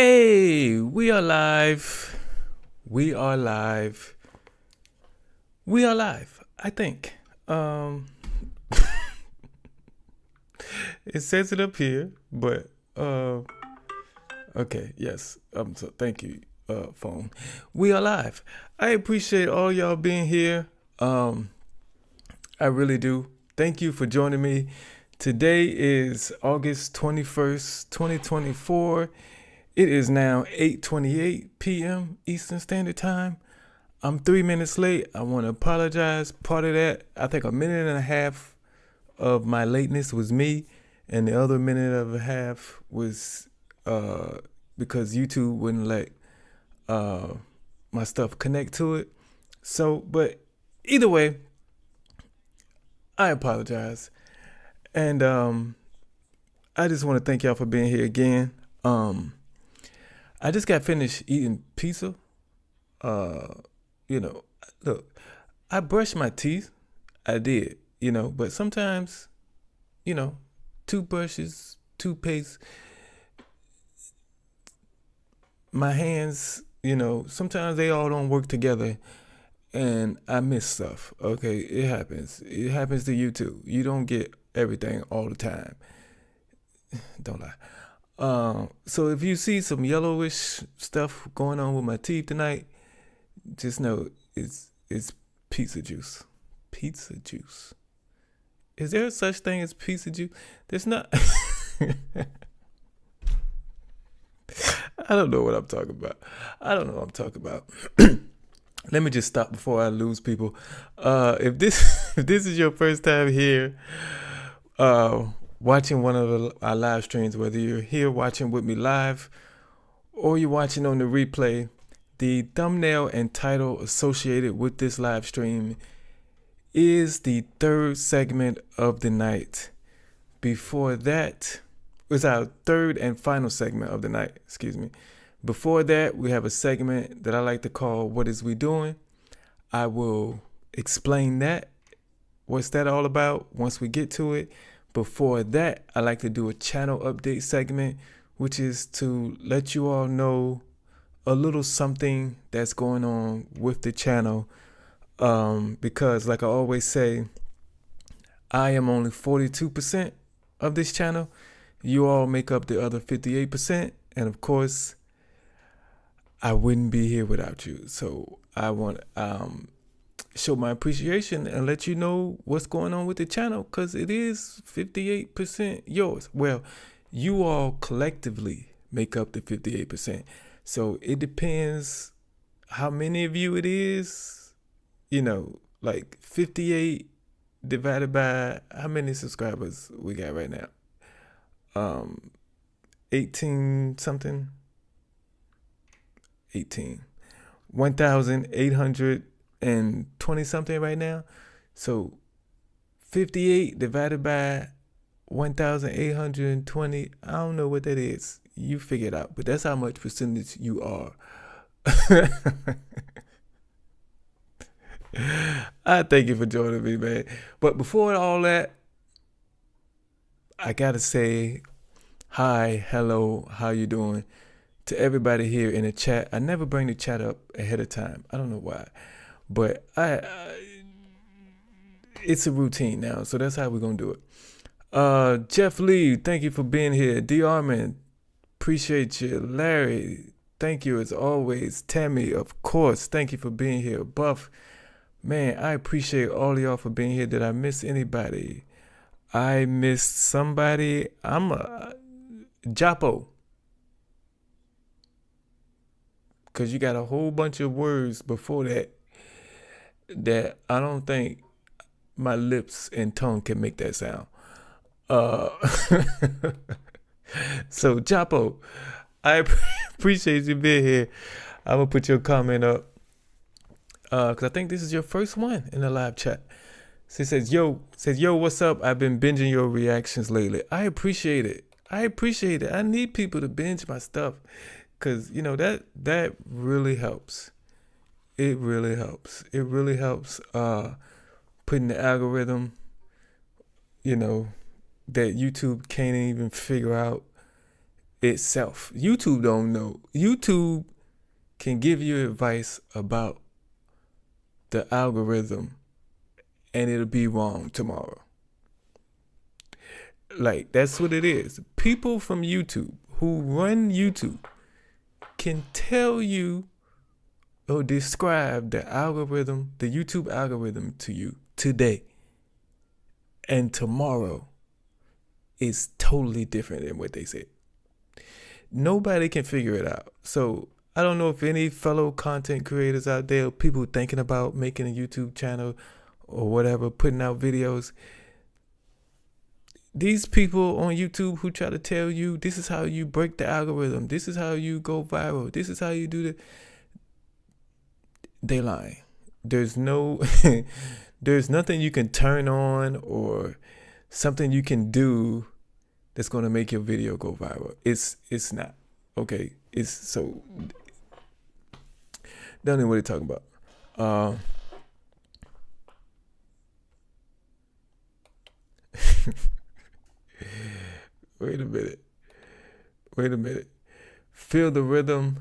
Hey, we are live. We are live. We are live, I think. It says it up here, but okay, yes. So thank you, phone. We are live. I appreciate all y'all being here. I really do. Thank you for joining me. Today is August 21st, 2024. It is now 8:28 p.m. Eastern Standard Time. I'm 3 minutes late. I want to apologize. Part of that, I think a minute and a half of my lateness was me, and the other minute and a half was because YouTube wouldn't let my stuff connect to it. So, but either way, I apologize. And I just want to thank y'all for being here again. I just got finished eating pizza. Look, I brushed my teeth. I did, but sometimes, toothbrushes, toothpaste, my hands, sometimes they all don't work together and I miss stuff. Okay, it happens. It happens to you too. You don't get everything all the time. Don't lie. So if you see some yellowish stuff going on with my teeth tonight, just know it's pizza juice. Pizza juice. Is there such thing as pizza juice? There's not. I don't know what I'm talking about. I don't know what I'm talking about. Let me just stop before I lose people. If this is your first time here, watching one of our live streams, whether you're here watching with me live or you're watching on the replay, the thumbnail and title associated with this live stream is the third segment of the night. Before that, it's our third and final segment of the night, excuse me. Before that, we have a segment that I like to call What Is We Doing? I will explain that. What's that all about once we get to it? Before that, I like to do a channel update segment, which is to let you all know a little something that's going on with the channel. Because like I always say, I am only 42% of this channel. You all make up the other 58%. And of course, I wouldn't be here without you. So I want to show my appreciation and let you know what's going on with the channel, because it is 58% yours. Well, you all collectively make up the 58%. So it depends how many of you it is, like 58 divided by how many subscribers we got right now? 18 something. 1,820 something right now. So 58 divided by 1,820, I don't know what that is. You figure it out, but that's how much percentage you are. I thank you for joining me, man. But before all that, I gotta say hi, hello, how you doing? To everybody here in the chat. I never bring the chat up ahead of time. I don't know why, but it's a routine now, so that's how we're gonna do it. Jeff Lee, thank you for being here. D. Armin, appreciate you. Larry, thank you as always. Tammy, of course, thank you for being here. Buff, man, I appreciate all of y'all for being here. Did I miss anybody? I missed somebody. I'm a Japo. Because you got a whole bunch of words before that I don't think my lips and tongue can make that sound. So, Chapo, I appreciate you being here. I'm going to put your comment up because I think this is your first one in the live chat. So it says, yo, what's up? I've been binging your reactions lately. I appreciate it. I need people to binge my stuff. Because, that really helps. It really helps. It really helps putting the algorithm, that YouTube can't even figure out itself. YouTube don't know. YouTube can give you advice about the algorithm and it'll be wrong tomorrow. Like, that's what it is. People from YouTube who run YouTube can tell you or describe the algorithm, the YouTube algorithm to you today. And tomorrow is totally different than what they said. Nobody can figure it out. So I don't know if any fellow content creators out there, people thinking about making a YouTube channel or whatever, putting out videos. These people on YouTube who try to tell you this is how you break the algorithm, this is how you go viral, this is how you do the, they lying. There's no, there's nothing you can turn on or something you can do that's gonna make your video go viral. It's not. Okay. It's so. Don't know what they're talking about. Wait a minute. Feel the rhythm.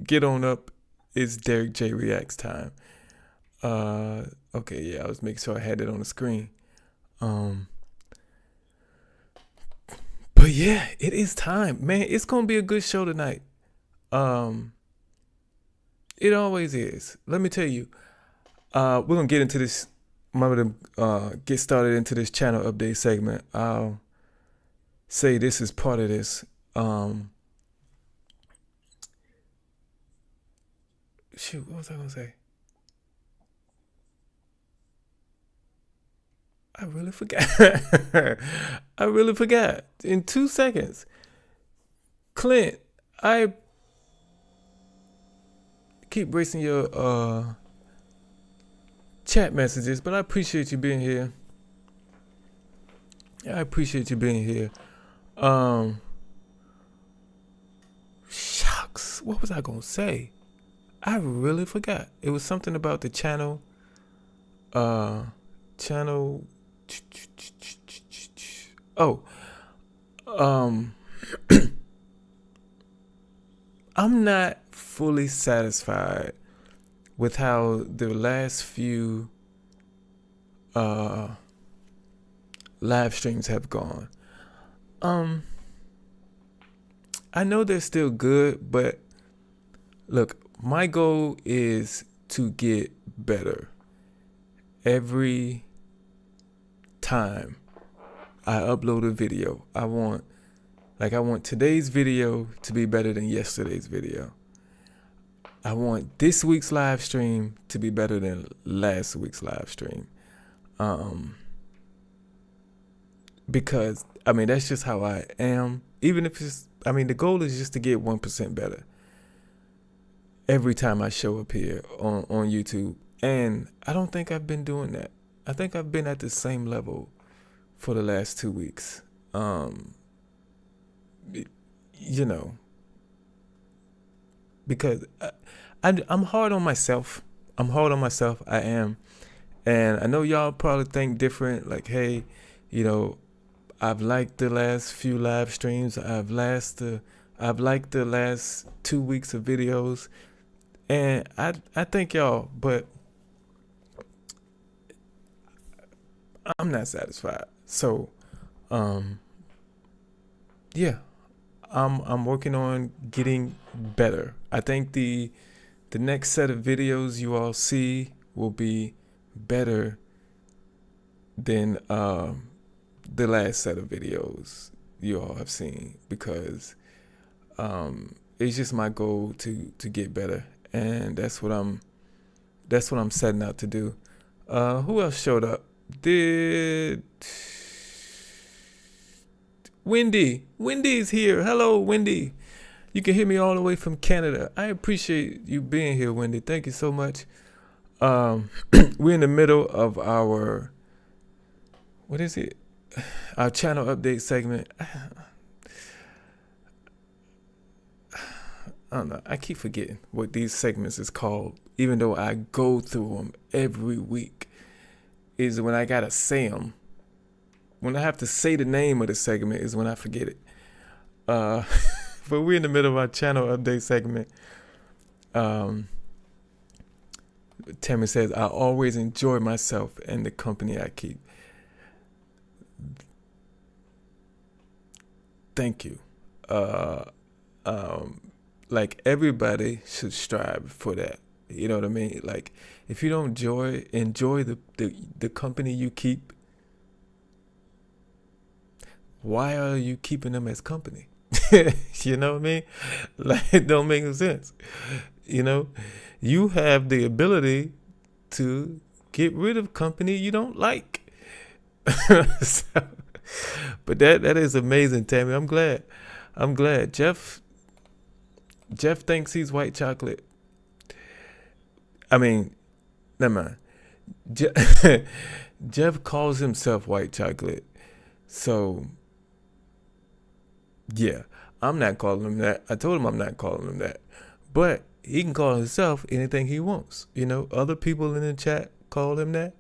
Get on up. It's Derrick J Reacts time. Okay, yeah, I was making sure I had it on the screen. But yeah, it is time, man. It's gonna be a good show tonight. It always is. Let me tell you. We're gonna get into this. I'm gonna get started into this channel update segment. I'll say this is part of this. Shoot, what was I gonna say? I really forgot. In 2 seconds. Clint, I keep racing your chat messages, but I appreciate you being here. Shucks, what was I gonna say? I really forgot. It was something about the channel. I'm not fully satisfied with how the last few live streams have gone. I know they're still good, but look, my goal is to get better every time I upload a video. I want today's video to be better than yesterday's video. I want this week's live stream to be better than last week's live stream. Because that's just how I am. Even if the goal is just to get 1% better every time I show up here on YouTube. And I don't think I've been doing that. I think I've been at the same level for the last 2 weeks. Because I'm hard on myself. I am. And I know y'all probably think different. Like, hey, I've liked the last few live streams. I've liked the last 2 weeks of videos. And I thank y'all, but I'm not satisfied. So, yeah, I'm working on getting better. I think the next set of videos you all see will be better than the last set of videos you all have seen, because it's just my goal to get better, and that's what I'm setting out to do. Who else showed up? Did Wendy's here. Hello, Wendy. You can hear me all the way from Canada. I appreciate you being here, Wendy. Thank you so much. We're in the middle of our, what is it? Our channel update segment. I don't know. I keep forgetting what these segments is called, even though I go through them every week. Is when I gotta say them. When I have to say the name of the segment is when I forget it. Uh, but we're in the middle of our channel update segment. Tammy says, I always enjoy myself and the company I keep. Thank you. Like everybody should strive for that. You know what I mean? Like if you don't enjoy the company you keep, why are you keeping them as company? You know what I mean? Like it don't make sense. You know, you have the ability to get rid of company you don't like. So, but that is amazing, Tammy. I'm glad. Jeff thinks he's white chocolate. I mean, never mind. Jeff calls himself white chocolate. So yeah, I'm not calling him that. I told him I'm not calling him that. But he can call himself anything he wants. You know, other people in the chat call him that.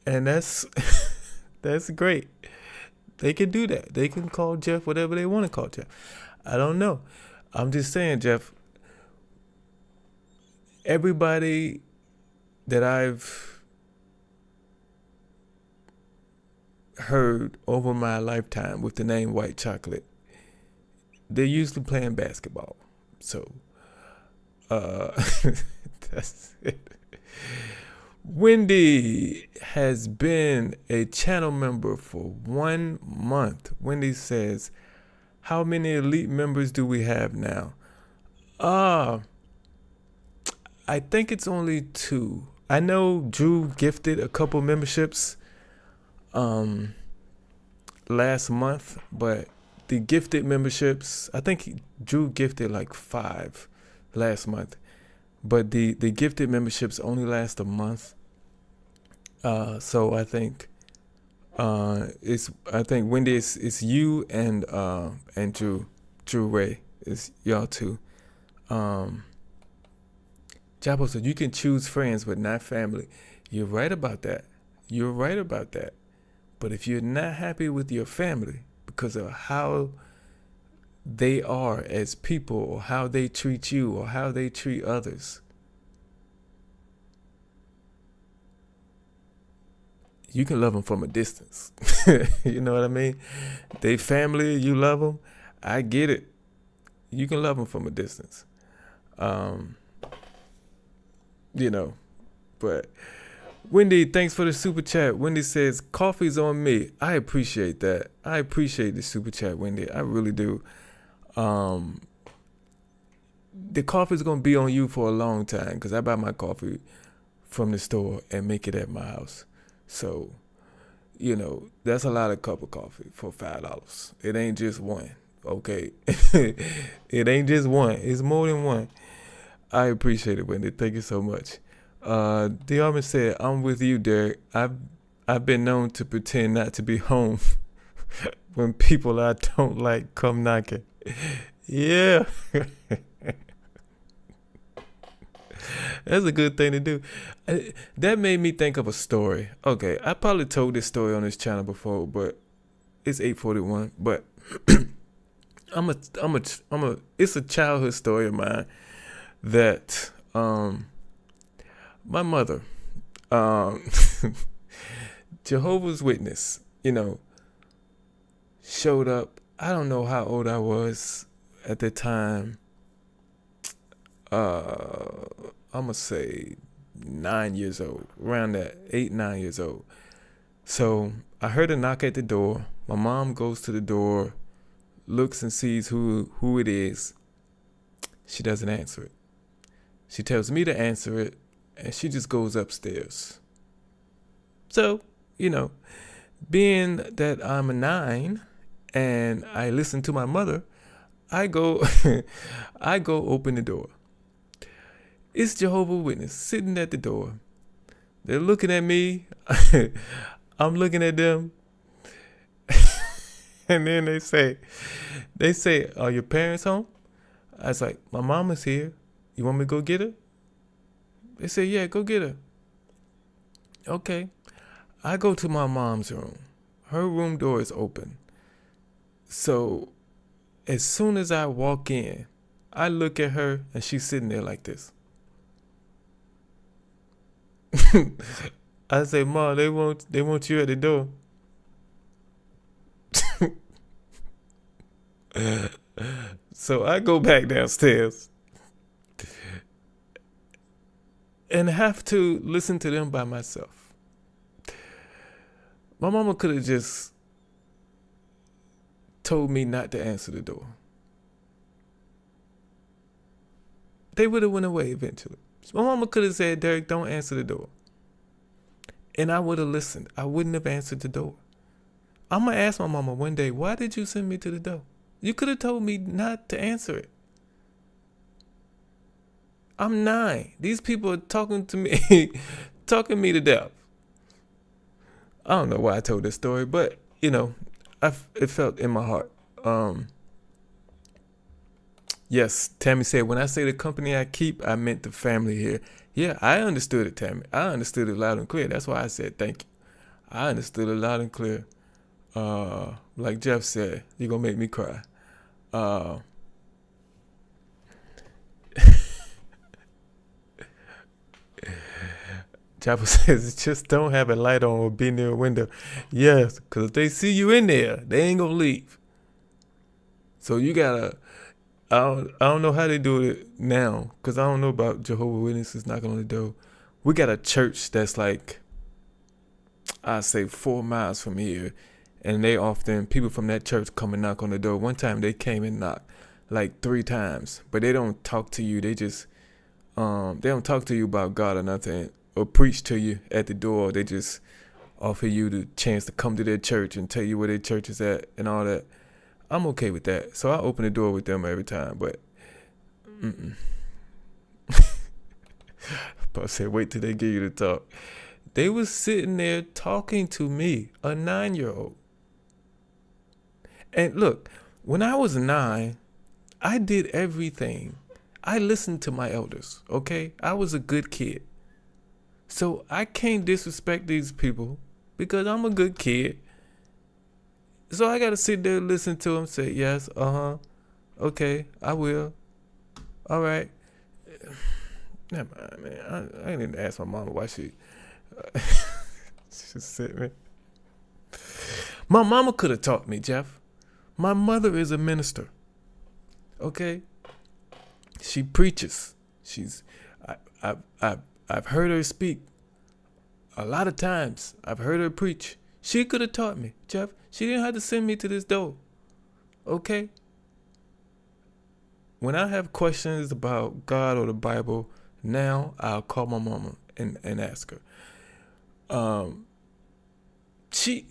And that's that's great. They can do that. They can call Jeff whatever they want to call Jeff. I don't know. I'm just saying, Jeff, everybody that I've heard over my lifetime with the name White Chocolate, they're usually playing basketball. So, that's it. Wendy has been a channel member for 1 month. Wendy says, how many elite members do we have now? I think it's only 2. I know Drew gifted a couple memberships last month, but the gifted memberships, I think Drew gifted like 5 last month. But the gifted memberships only last a month. So I think Wendy it's you and Drew Ray. It's y'all two. Jabo said you can choose friends but not family. You're right about that. But if you're not happy with your family because of how they are as people or how they treat you or how they treat others, you can love them from a distance. You know what I mean? They family, you love them. I get it. You can love them from a distance. You know, but Wendy, thanks for the super chat. Wendy says, coffee's on me. I appreciate that. I appreciate the super chat, Wendy. I really do. The coffee's going to be on you for a long time because I buy my coffee from the store and make it at my house. So, you know, that's a lot of cup of coffee for $5. It ain't just one, okay? It ain't just one. It's more than one. I appreciate it, Wendy. Thank you so much. Diarman said, I'm with you, Derrick. I've been known to pretend not to be home when people I don't like come knocking. Yeah. That's a good thing to do. That made me think of a story. Okay, I probably told this story on this channel before, but it's 8:41. But it's a childhood story of mine that my mother, Jehovah's Witness, you know, showed up. I don't know how old I was at the time. I'm gonna say 9 years old, around that, 8, 9 years old. So I heard a knock at the door. My mom goes to the door, looks and sees who it is. She doesn't answer it. She tells me to answer it, and she just goes upstairs. So, you know, being that I'm a 9 and I listen to my mother, I go open the door. It's Jehovah's Witness sitting at the door. They're looking at me. I'm looking at them. And then they say, are your parents home? I was like, my mama's here. You want me to go get her? They say, yeah, go get her. Okay. I go to my mom's room. Her room door is open. So As soon as I walk in, I look at her and she's sitting there like this. I say, "Ma, they want you at the door." So I go back downstairs and have to listen to them by myself. My mama could have just told me not to answer the door. They would have went away eventually. My mama could have said, "Derrick, don't answer the door." And I would have listened. I wouldn't have answered the door. I'm going to ask my mama one day, "Why did you send me to the door? You could have told me not to answer it." I'm 9. These people are talking to me, talking me to death. I don't know why I told this story, but, it felt in my heart. Yes, Tammy said, "When I say the company I keep, I meant the family here." Yeah, I understood it, Tammy. I understood it loud and clear. That's why I said thank you. I understood it loud and clear. Like Jeff said, "You're going to make me cry." Chapel says, "Just don't have a light on or be near a window." Yes, because if they see you in there, they ain't going to leave. So you got to, I don't know how they do it now, because I don't know about Jehovah's Witnesses knocking on the door. We got a church that's like, I say 4 miles from here, and they often, people from that church come and knock on the door. One time they came and knocked like 3 times, but they don't talk to you. They just, they don't talk to you about God or nothing, or preach to you at the door. They just offer you the chance to come to their church and tell you where their church is at and all that. I'm okay with that. So I open the door with them every time, but But I said, "Wait till they get you to talk." They was sitting there talking to me, a 9-year-old. And look, when I was 9, I did everything. I listened to my elders, okay? I was a good kid. So I can't disrespect these people because I'm a good kid. So I got to sit there and listen to them say, "Yes, okay, I will. All right." Never mind, man. I didn't even ask my mama why she just said me. My mama could have taught me, Jeff. My mother is a minister. Okay? She preaches. I've heard her speak a lot of times. I've heard her preach. She could have taught me, Jeff. She didn't have to send me to this door. Okay? When I have questions about God or the Bible, now I'll call my mama and ask her. She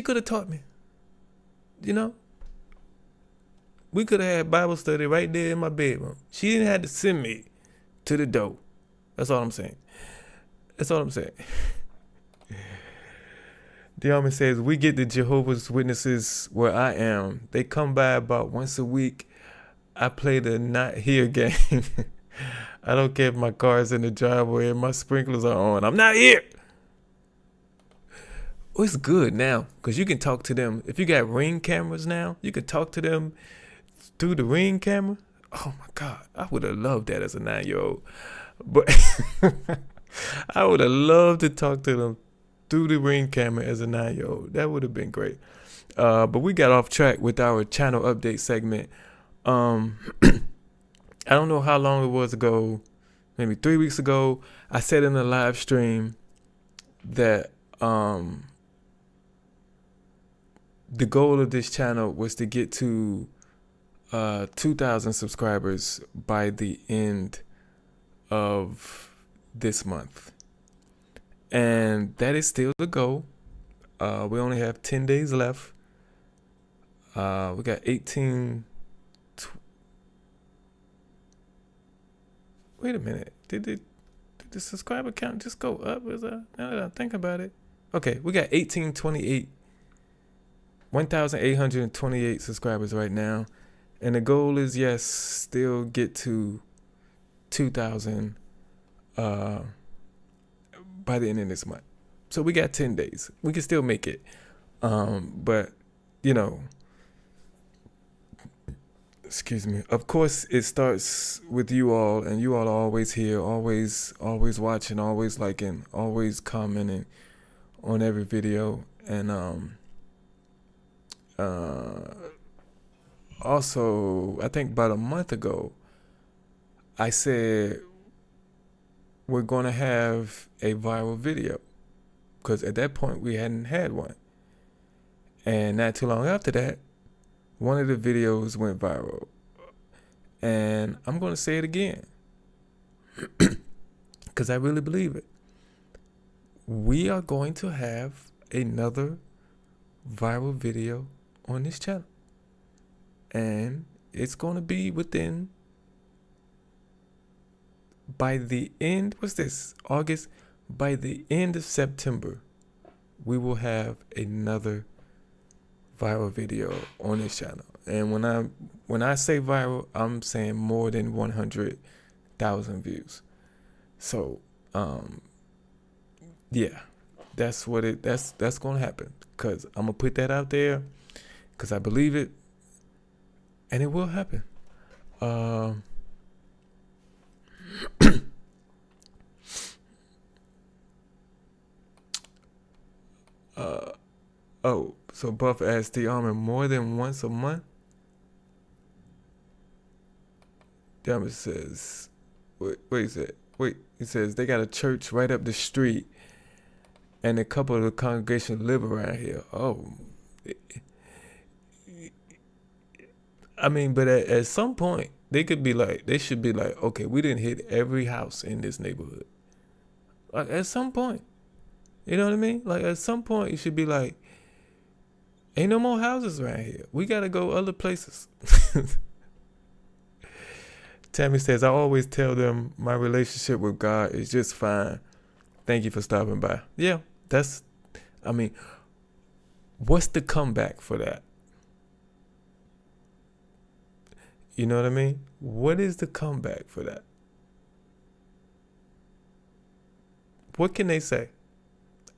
could have taught me. We could have had Bible study right there in my bedroom. She didn't have to send me to the door. That's all I'm saying. Diamond says, "We get the Jehovah's Witnesses where I am. They come by about once a week. I play the not here game. I don't care if my car is in the driveway and my sprinklers are on. I'm not here." Oh, it's good now because you can talk to them. If you got Ring cameras now, you can talk to them through the Ring camera. Oh my God, I would have loved that as a 9-year-old. But I would have loved to talk to them through the Ring camera as a 9-year-old. That would have been great. But we got off track with our channel update segment. I don't know how long it was ago, maybe 3 weeks ago, I said in a live stream that the goal of this channel was to get to 2,000 subscribers by the end of this month. And that is still the goal. We only have 10 days left. We got 18. Wait a minute. Did the subscriber count just go up? Now that I think about it. Okay, we got 1,828 subscribers right now. And the goal is, yes, still get to 2,000 by the end of this month. So we got 10 days. We can still make it. But, excuse me. Of course, it starts with you all, and you all are always here, always watching, always liking, always commenting on every video, and also, I think about a month ago, I said we're gonna have a viral video, because at that point we hadn't had one, and not too long after that, one of the videos went viral. And I'm going to say it again, because I really believe it. We are going to have another viral video on this channel. And it's going to be by the end, what's this? August. By the end of September, we will have another viral video on this channel. And when I say viral, I'm saying more than 100,000 views. So, yeah, that's gonna happen, cause I'm gonna put that out there, cause I believe it, and it will happen. Oh, so Buff asked the armor more than once a month. Diamond says, wait, he said, he says they got a church right up the street, and a couple of the congregation live around here. Oh, I mean, but at some point they should be like, okay, we didn't hit every house in this neighborhood. Like at some point, you know what I mean? Like at some point you should be like, ain't no more houses around here. We gotta go other places. Tammy says, I always tell them my relationship with God is just fine. Thank you for stopping by. Yeah, what's the comeback for that? You know what I mean? What is the comeback for that? What can they say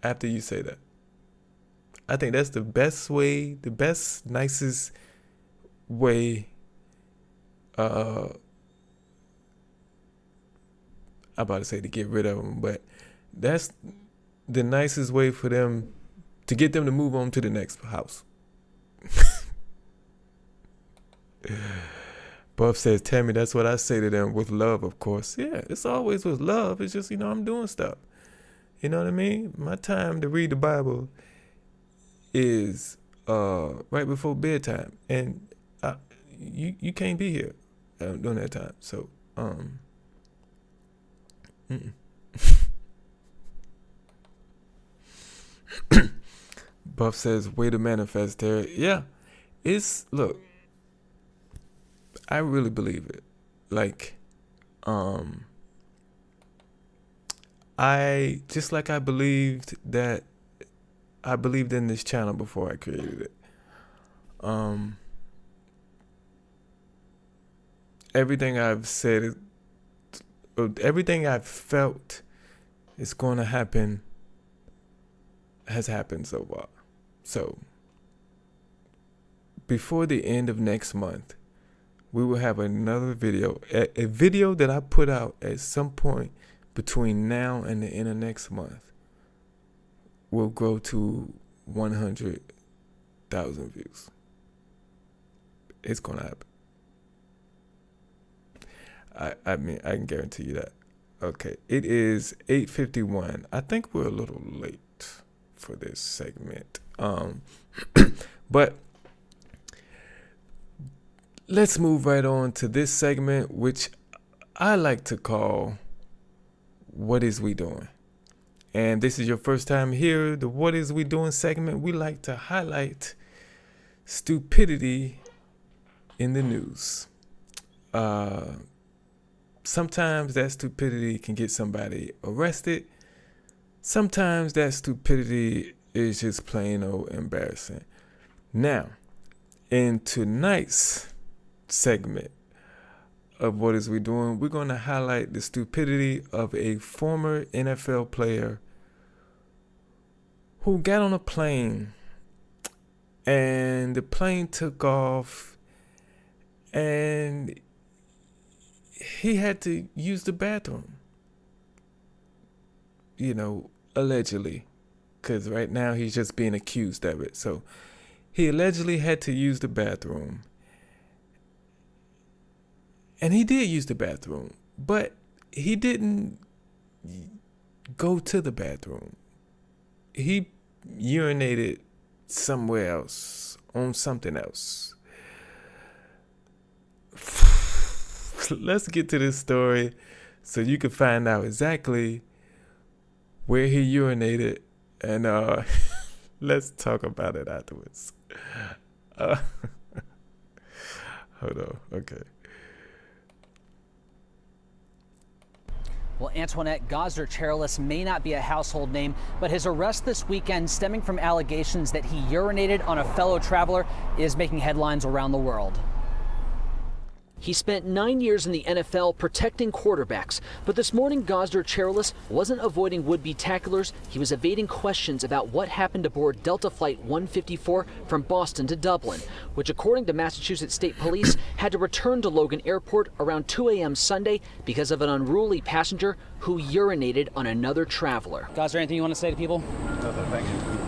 after you say that? I think that's the best way, nicest way, I'm about to say to get rid of them, but that's the nicest way for them to get them to move on to the next house. Buff says, Tammy, that's what I say to them, with love, of course. Yeah, it's always with love. It's just, I'm doing stuff. You know what I mean? My time to read the Bible is right before bedtime, and you can't be here during that time. So Buff says, way to manifest, Derrick. Yeah, look, I really believe it. Like, I believed in this channel before I created it. Everything I've said, everything I've felt is going to happen has happened so far. So, before the end of next month, we will have another video, a video that I put out at some point between now and the end of next month will grow to 100,000 views. It's going to happen. I mean, I can guarantee you that. Okay, it is 8:51. I think we're a little late for this segment. But let's move right on to this segment, which I like to call What Is We Doing? And this is your first time here, the What Is We Doing segment. We like to highlight stupidity in the news. Sometimes that stupidity can get somebody arrested. Sometimes that stupidity is just plain old embarrassing. Now, in tonight's segment of What Is We Doing, we're going to highlight the stupidity of a former NFL player who got on a plane, and the plane took off, and he had to use the bathroom, allegedly, because right now he's just being accused of it. So he allegedly had to use the bathroom, and he did use the bathroom, but he didn't go to the bathroom. He urinated somewhere else, on something else. Let's get to this story so you can find out exactly where he urinated, and let's talk about it afterwards. Hold on. Okay. Well, Antoinette, Gosder Chairless may not be a household name, but his arrest this weekend, stemming from allegations that he urinated on a fellow traveler, is making headlines around the world. He spent 9 years in the NFL protecting quarterbacks, but this morning Gosder Chairless wasn't avoiding would-be tacklers. He was evading questions about what happened aboard Delta Flight 154 from Boston to Dublin, which, according to Massachusetts State Police, had to return to Logan Airport around 2 a.m. Sunday because of an unruly passenger who urinated on another traveler. Gosder, anything you want to say to people? No, thank you.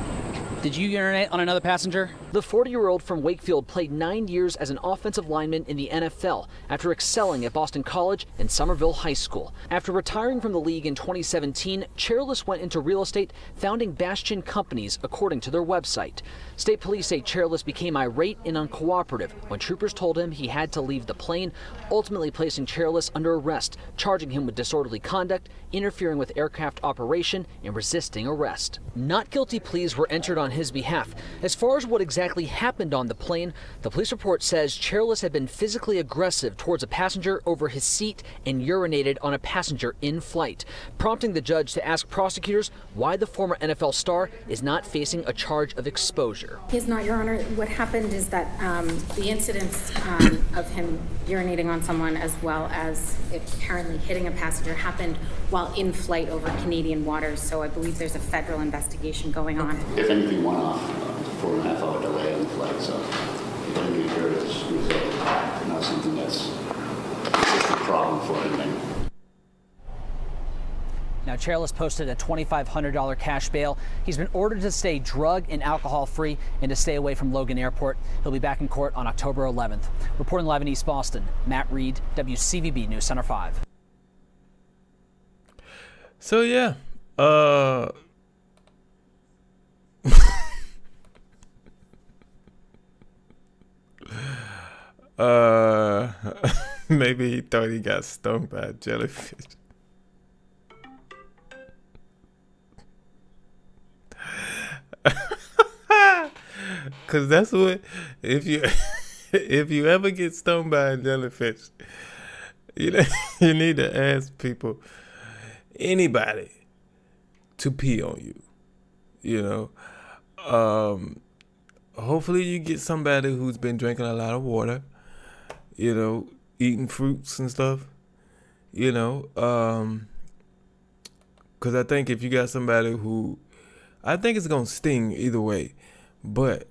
Did you urinate on another passenger? The 40-year-old from Wakefield played 9 years as an offensive lineman in the NFL after excelling at Boston College and Somerville High School. After retiring from the league in 2017, Chairless went into real estate, founding Bastion Companies, according to their website. State police say Chairless became irate and uncooperative when troopers told him he had to leave the plane, ultimately placing Chairless under arrest, charging him with disorderly conduct, interfering with aircraft operation, and resisting arrest. Not guilty pleas were entered on his behalf. As far as what exactly happened on the plane, the police report says Chairless had been physically aggressive towards a passenger over his seat and urinated on a passenger in flight, prompting the judge to ask prosecutors why the former NFL star is not facing a charge of exposure. He's not, Your Honor. What happened is that the incidents of him urinating on someone as well as apparently hitting a passenger happened while in flight over Canadian waters, so I believe there's a federal investigation going on. If anything went off, 4.5 hour delay on the flight, so it didn't really hurt as a result. Not something that's a problem for him. Now, Chairless posted a $2,500 cash bail. He's been ordered to stay drug and alcohol free and to stay away from Logan Airport. He'll be back in court on October 11th. Reporting live in East Boston, Matt Reed, WCVB News Center 5. So yeah, maybe he thought he got stung by a jellyfish. Cause that's what, if you ever get stung by a jellyfish, you need to ask people, anybody, to pee on you. Hopefully you get somebody who's been drinking a lot of water, eating fruits and stuff, cause I think if you got somebody who, I think it's gonna sting either way, but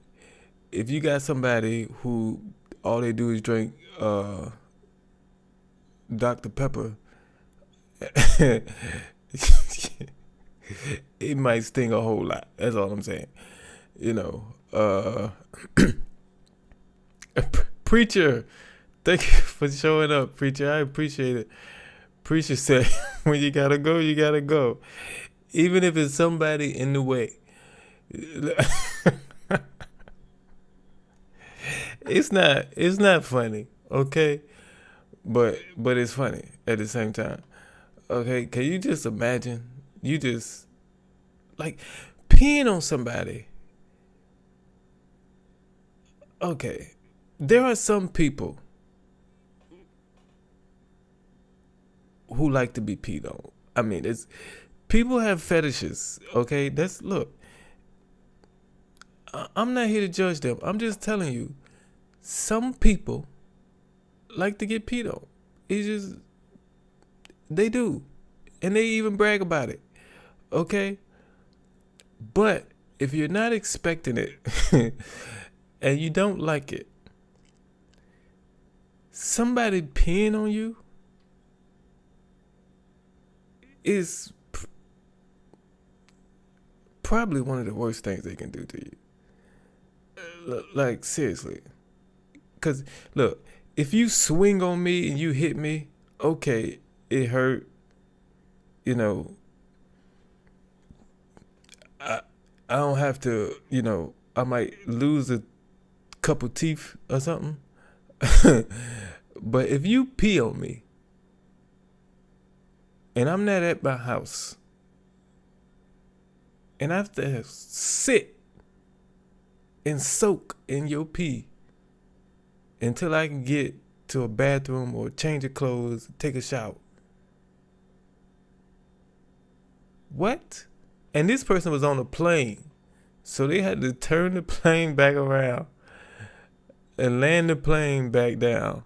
if you got somebody who all they do is drink Dr. Pepper, it might sting a whole lot. That's all I'm saying. Preacher, thank you for showing up, Preacher. I appreciate it. Preacher said, when you gotta go, you gotta go. Even if it's somebody in the way. It's not funny, okay? But it's funny at the same time. Okay, can you just imagine? You just, like, peeing on somebody. Okay, there are some people who like to be peed on. I mean, people have fetishes, okay? Look, I'm not here to judge them. I'm just telling you, some people like to get peed on. It's just, they do. And they even brag about it. Okay? But if you're not expecting it and you don't like it, somebody peeing on you is probably one of the worst things they can do to you. Like, seriously. Because, look, if you swing on me and you hit me, okay, it hurt. You know, I don't have to, you know, I might lose a couple teeth or something. But if you pee on me and I'm not at my house and I have to sit and soak in your pee until I can get to a bathroom or change of clothes, take a shower. What? And this person was on a plane, so they had to turn the plane back around and land the plane back down.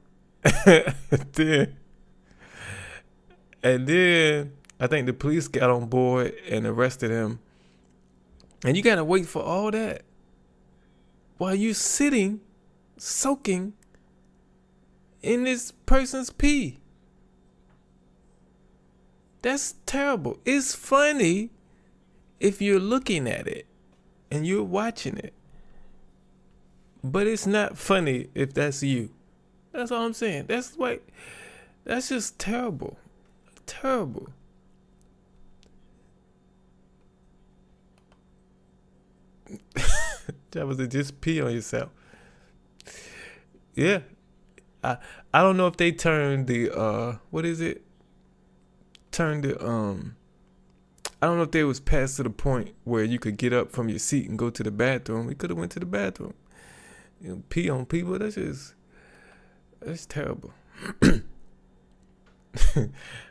And then I think the police got on board and arrested him. And you gotta wait for all that while you sitting, soaking in this person's pee. That's terrible. It's funny if you're looking at it and you're watching it. But it's not funny if that's you. That's all I'm saying. That's just terrible. Terrible. That was to just pee on yourself. Yeah. I don't know if they turned the what is it? Turned the I don't know if they was past to the point where you could get up from your seat and go to the bathroom. We could have went to the bathroom. You know, pee on people, that's terrible.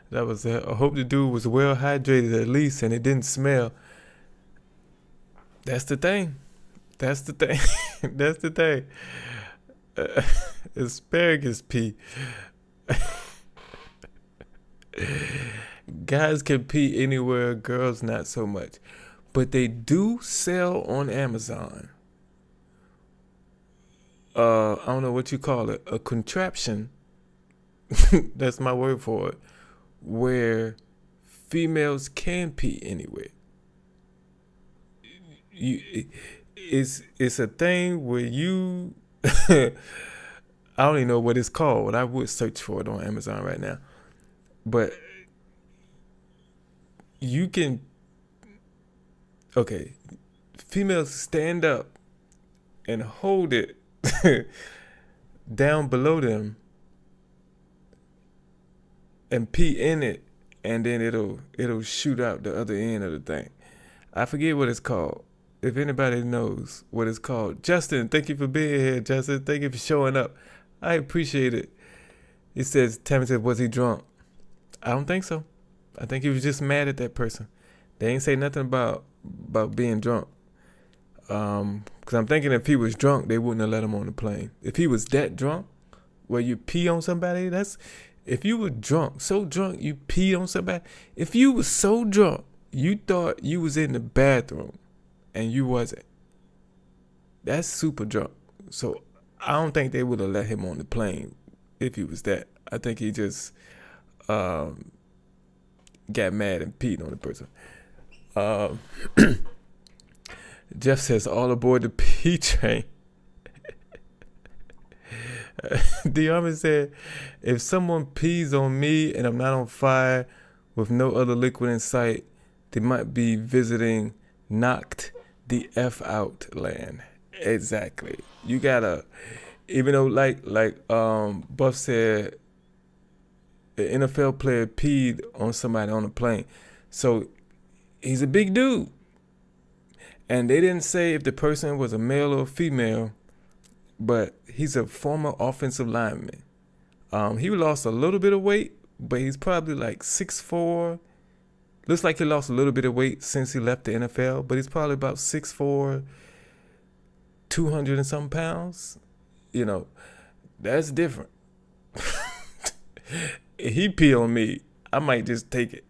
That was I hope the dude was well hydrated at least and it didn't smell. That's the thing. That's the thing. That's the thing. Asparagus pee. Guys can pee anywhere, girls not so much. But they do sell on Amazon. I don't know what you call it, a contraption. That's my word for it. Where females can pee anywhere. It's a thing where you I don't even know what it's called. I would search for it on Amazon right now. But you can, okay, females stand up and hold it down below them and pee in it, and then it'll shoot out the other end of the thing. I forget what it's called. If anybody knows what it's called. Justin, thank you for being here, Justin. Thank you for showing up. I appreciate it. He says, Tammy said, was he drunk? I don't think so. I think he was just mad at that person. They ain't say nothing about being drunk. Because I'm thinking if he was drunk, they wouldn't have let him on the plane. If he was that drunk, where you pee on somebody, if you were drunk, so drunk you peed on somebody. If you was so drunk, you thought you was in the bathroom and you wasn't. That's super drunk. So I don't think they would have let him on the plane if he was that. I think he just got mad and peed on the person. Jeff says, all aboard the pee train. Diarma said, if someone pees on me and I'm not on fire with no other liquid in sight, they might be visiting knocked the F out land. Exactly. You gotta, even though like Buff said, an NFL player peed on somebody on a plane. So he's a big dude. And they didn't say if the person was a male or a female, but he's a former offensive lineman. He lost a little bit of weight, but he's probably like 6'4". Looks like he lost a little bit of weight since he left the NFL, but he's probably about 6'4", 200 and some pounds. You know, that's different. If he pee on me, I might just take it.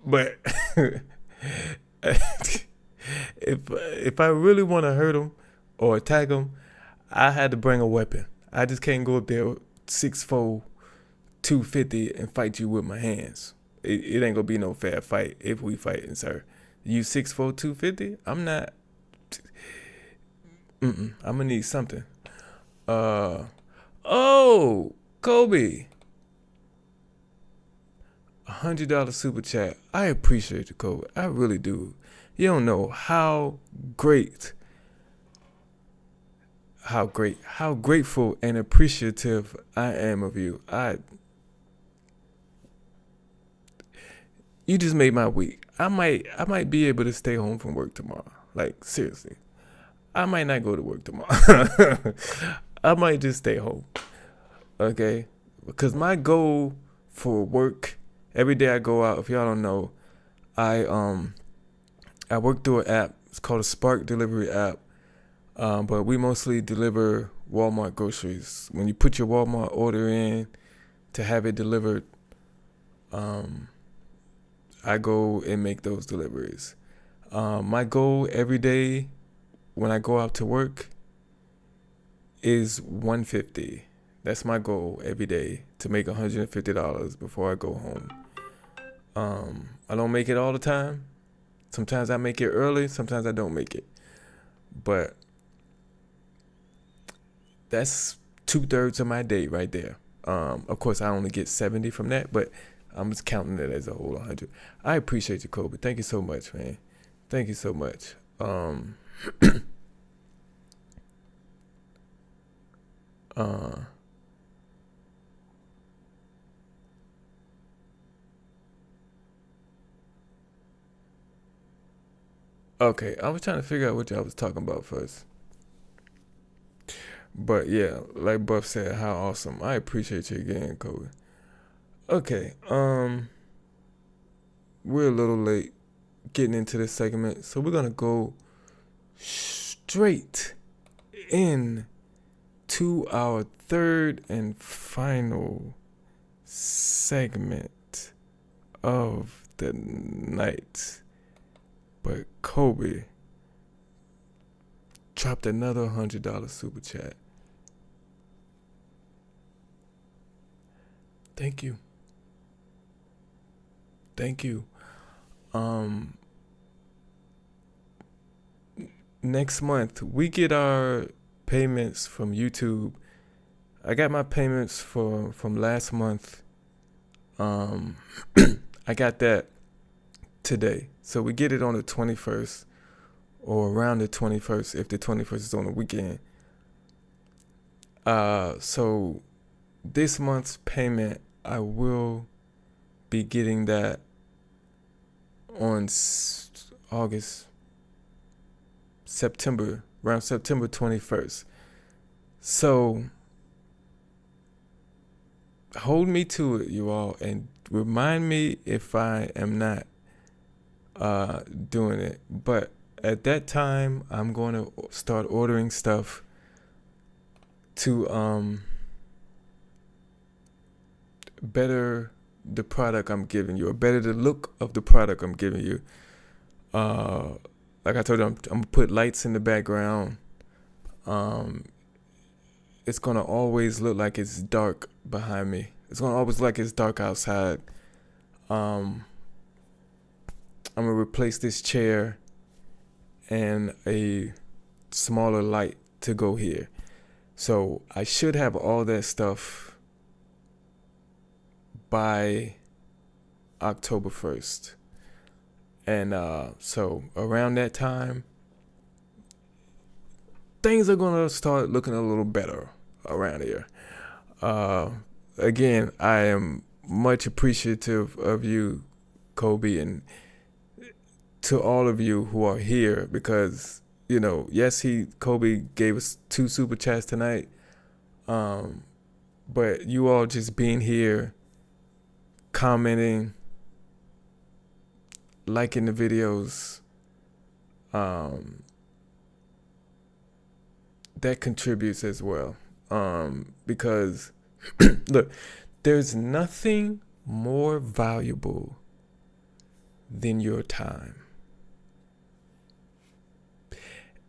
But if I really want to hurt him or attack him, I had to bring a weapon. I just can't go up there 6'4", 250 and fight you with my hands. It ain't gonna be no fair fight if we fighting, sir. You 6'4", 250? I'm not. I'm gonna need something. Oh, Kobe. $100 super chat. I appreciate you, Kobe. I really do. You don't know how grateful and appreciative I am of you. You just made my week. I might be able to stay home from work tomorrow. Like, seriously. I might not go to work tomorrow. I might just stay home. Okay? Because my goal for work, every day I go out, if y'all don't know, I work through an app. It's called a Spark delivery app. But we mostly deliver Walmart groceries. When you put your Walmart order in to have it delivered, I go and make those deliveries. My goal every day when I go out to work is $150. That's my goal every day, to make $150 before I go home. I don't make it all the time. Sometimes I make it early, sometimes I don't make it. But that's 2/3 of my day right there. Of course, I only get 70 from that, but I'm just counting it as a whole 100. I appreciate you, Kobe. Thank you so much, man. Thank you so much. Okay, I was trying to figure out what y'all was talking about first. But yeah, like Buff said, how awesome. I appreciate you again, Kobe. Okay, we're a little late getting into this segment, so we're gonna go straight in to our third and final segment of the night. But Kobe dropped another $100 super chat. Thank you. Thank you. Next month we get our payments from YouTube. I got my payments from last month. I got that today. So we get it on the 21st or around the 21st if the 21st is on the weekend. So this month's payment, I will be getting that on around September 21st. So hold me to it, you all, and remind me if I am not doing it. But at that time, I'm going to start ordering stuff to better the product I'm giving you, or better the look of the product I'm giving you. Like I told you, I'm gonna put lights in the background. It's gonna always look like it's dark behind me. It's gonna always look like it's dark outside. I'm gonna replace this chair and a smaller light to go here. So I should have all that stuff by October 1st. And so around that time, things are going to start looking a little better around here. Again, I am much appreciative of you, Kobe, and to all of you who are here, because, you know, yes, Kobe gave us 2 super chats tonight. But you all just being here, commenting, liking the videos, that contributes as well. Because look, there's nothing more valuable than your time.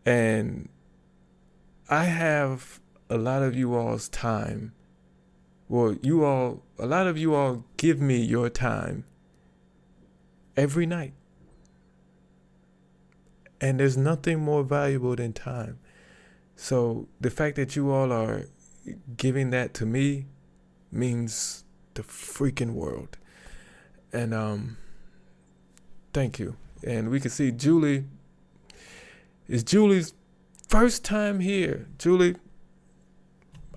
And I have a lot of you all's time Well, a lot of you all give me your time every night. And there's nothing more valuable than time. So the fact that you all are giving that to me means the freaking world. And thank you. And we can see Julie. It's Julie's first time here. Julie,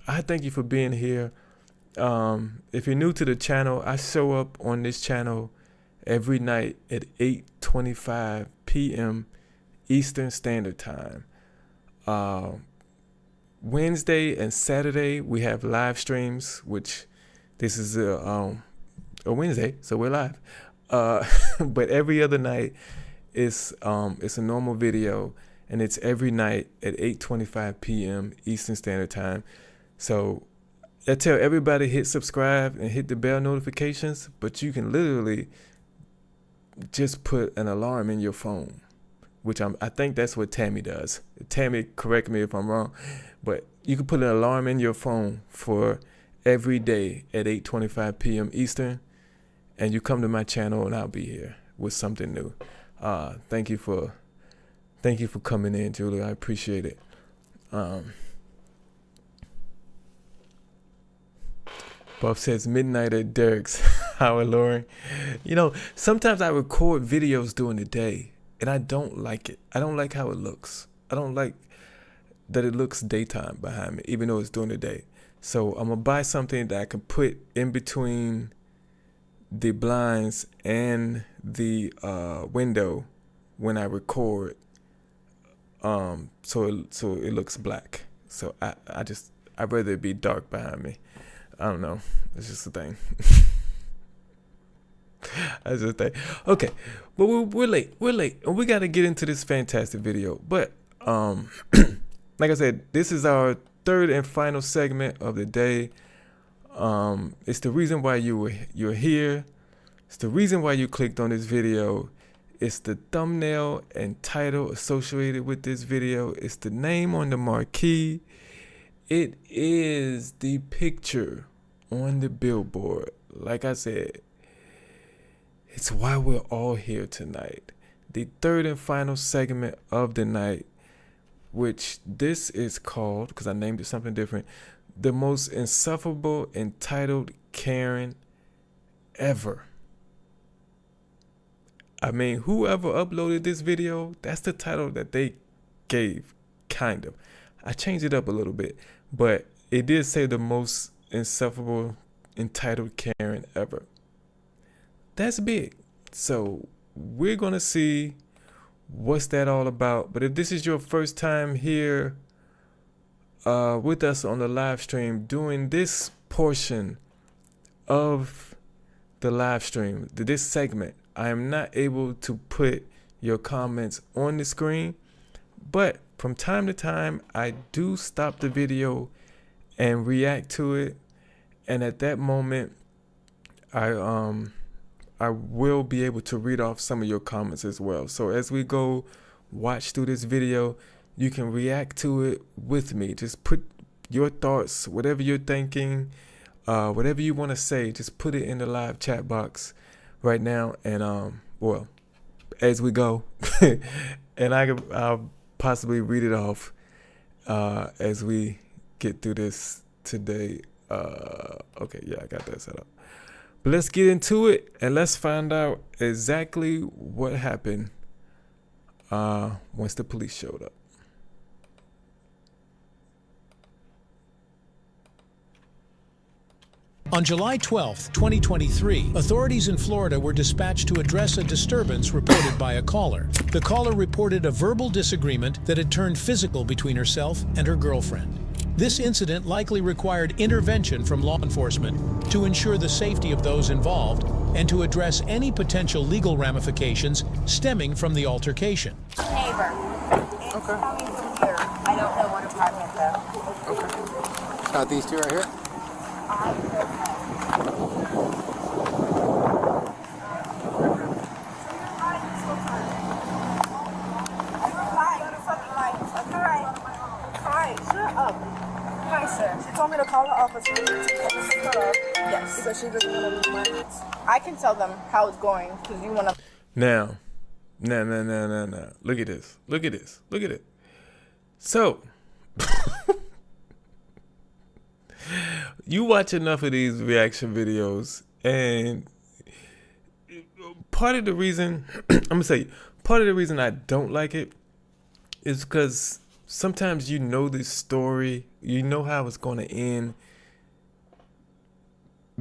I thank you for being here. If you're new to the channel, I show up on this channel every night at 8:25 p.m. Eastern Standard Time. Wednesday and Saturday we have live streams, which this is a Wednesday, so we're live. But every other night it's a normal video, and it's every night at 8:25 p.m. Eastern Standard Time. So I tell everybody hit subscribe and hit the bell notifications, but you can literally just put an alarm in your phone, which I think that's what Tammy does. Tammy, correct me if I'm wrong, but you can put an alarm in your phone for every day at 8:25 p.m. Eastern, and you come to my channel and I'll be here with something new. Thank you for coming in, Julie. I appreciate it. Buff says midnight at Derrick's. Howard Loring. You know, sometimes I record videos during the day and I don't like it. I don't like how it looks. I don't like that it looks daytime behind me, even though it's during the day. So I'm gonna buy something that I can put in between the blinds and the window when I record, so it looks black. So I'd rather it be dark behind me. I don't know. It's just a thing. That's just a thing. Okay, but we're late. We're late, and we got to get into this fantastic video. But like I said, this is our third and final segment of the day. It's the reason why you're here. It's the reason why you clicked on this video. It's the thumbnail and title associated with this video. It's the name on the marquee. It is the picture on the billboard. Like I said, it's why we're all here tonight. The third and final segment of the night, which this is called, because I named it something different, the most insufferable entitled Karen ever. I mean, whoever uploaded this video, that's the title that they gave, kind of. I changed it up a little bit, but it did say the most insufferable entitled Karen ever. That's big. So we're going to see what's that all about. But if this is your first time here with us on the live stream, doing this portion of the live stream, this segment, I am not able to put your comments on the screen, but from time to time, I do stop the video and react to it. And at that moment, I will be able to read off some of your comments as well. So as we go watch through this video, you can react to it with me. Just put your thoughts, whatever you're thinking, whatever you want to say, just put it in the live chat box right now. And well, as we go, and I'll possibly read it off as we get through this today. Okay, yeah, I got that set up. But let's get into it and let's find out exactly what happened once the police showed up. On July 12, 2023, authorities in Florida were dispatched to address a disturbance reported by a caller. The caller reported a verbal disagreement that had turned physical between herself and her girlfriend. This incident likely required intervention from law enforcement to ensure the safety of those involved and to address any potential legal ramifications stemming from the altercation. Neighbor. It's coming from here. I don't know what apartment though. Okay. Got these two right here? I don't know. Shut up. sir. She told me to call the officer to pick her up. Yes. Because she doesn't want to lose my hands. I can tell them how it's going because you want to. Now. Look at this. Look at this. Look at it. So, you watch enough of these reaction videos, and part of the reason, I'm going to say, part of the reason I don't like it is because sometimes you know this story, you know how it's going to end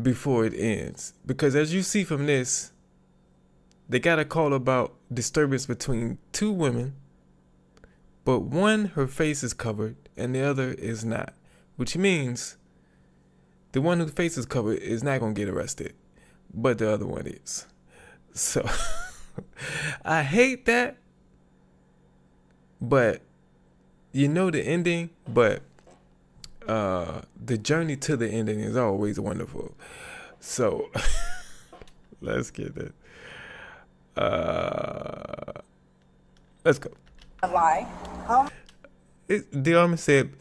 before it ends. Because as you see from this, they got a call about disturbance between two women, but one, her face is covered, and the other is not. Which means the one whose face is covered is not going to get arrested, but the other one is. So, I hate that, but you know the ending, but the journey to the ending is always wonderful. So, let's get it. Let's go. A lie. The army said,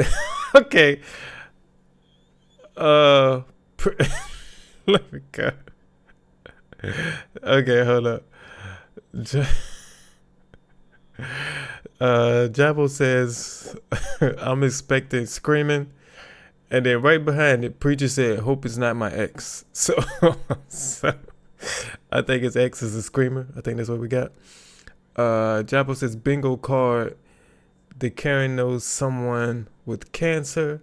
okay. Let me go. Okay, hold up. Jabo says, I'm expecting screaming. And then right behind it, preacher said, hope it's not my ex. So I think his ex is a screamer. I think that's what we got. Jabo says, bingo card. The Karen knows someone with cancer.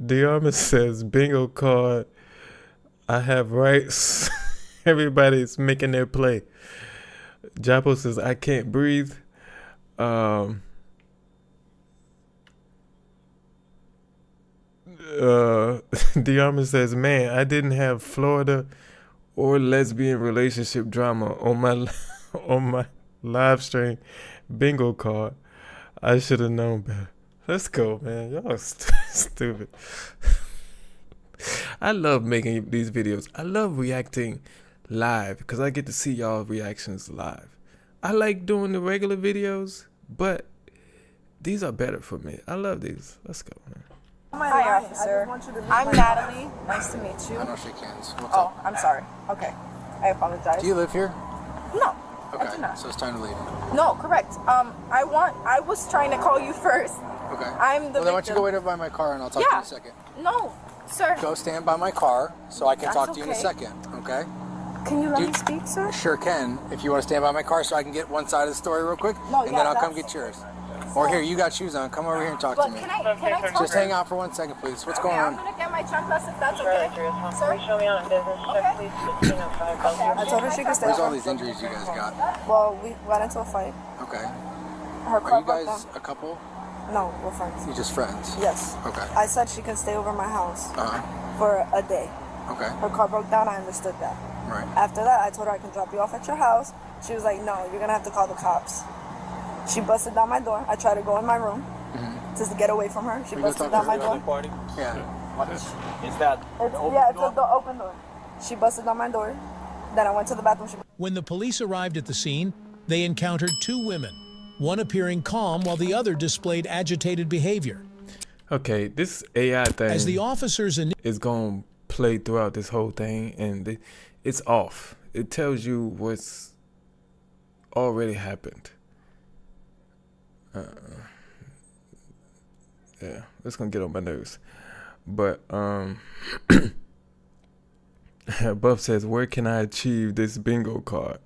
Diarma says, bingo card. I have rights. Everybody's making their play. Jabo says, I can't breathe. Diarma says, man, I didn't have Florida or lesbian relationship drama on my live stream bingo card. I should have known better. Let's go, man. Y'all stupid. I love making these videos. I love reacting live because I get to see y'all reactions live. I like doing the regular videos, but these are better for me. I love these. Let's go, man. Hi, officer. I'm Natalie. Nice to meet you. I know shake hands. What's Oh, up? I'm sorry. Okay. I apologize. Do you live here? No. Okay. I do not. So it's time to leave. No, correct. I was trying to call you first. Okay. I'm the Well, then why don't you victim. go wait over by my car and I'll talk to you in a second. No, sir. Go stand by my car so I can That's talk to you in a okay. second, okay? Can you let Do- me speak, sir? Sure can. If you want to stand by my car so I can get one side of the story real quick, No, and yeah, then I'll come that's- get yours. Or here, you got shoes on. Come over here and talk to But me. can I talk? Just hang out for 1 second, please. What's going I'm on? gonna get my chanclas if that's okay. Sir? Show me on a business check, Okay. please. I told her she could stay Where's all over. these injuries you guys got? Well, we got into a fight. Okay. Her Are car you broke guys down. a couple? No, we're friends. You just friends? Yes. Okay. I said she can stay over my house Uh-huh. for a day. Okay. Her car broke down. I understood that. Right. After that, I told her I can drop you off at your house. She was like, no, you're going to have to call the cops. She busted down my door. I tried to go in my room just to get away from her. She We go busted talk down to my the door. Party? Yeah. Is that It's the open door. She busted down my door. Then I went to the bathroom. When the police arrived at the scene, they encountered two women, one appearing calm while the other displayed agitated behavior. Okay, this AI thing As the officers is going to play throughout this whole thing, and it's off. It tells you what's already happened. Yeah, it's going to get on my nerves. But, Buff says, where can I achieve this bingo card?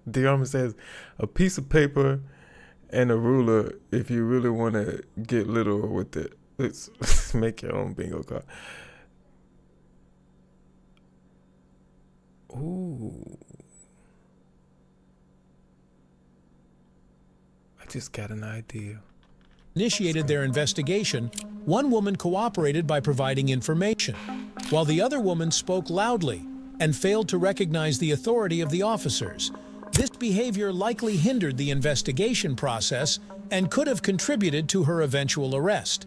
Diarma says, a piece of paper and a ruler if you really want to get literal with it. Let's make your own bingo card. Ooh. I just got an idea. initiated their investigation, one woman cooperated by providing information, while the other woman spoke loudly and failed to recognize the authority of the officers. This behavior likely hindered the investigation process and could have contributed to her eventual arrest.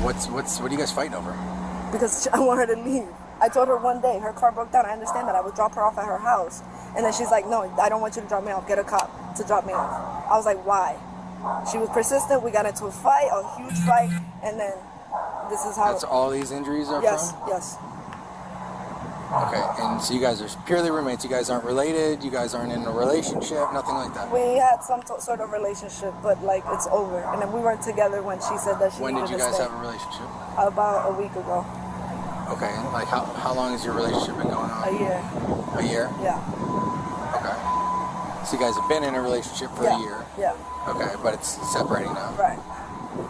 What are you guys fighting over? Because I want her to leave. I told her one day her car broke down. I understand that. I would drop her off at her house. And then she's like, no, I don't want you to drop me off. Get a cop to drop me off. I was like, why? She was persistent. We got into a fight, a huge fight. And then this is how... That's all these injuries are yes, from? Yes. Okay, and so you guys are purely roommates. You guys aren't related. You guys aren't in a relationship. Nothing like that. We had some sort of relationship, but like it's over. And then we weren't together when she said that she When needed did you to guys stay. have a relationship? About a week ago. Okay, and like how long has your relationship been going on? A year. A year? Yeah. Okay. So you guys have been in a relationship for a year? Yeah. Okay, but it's separating now. Right.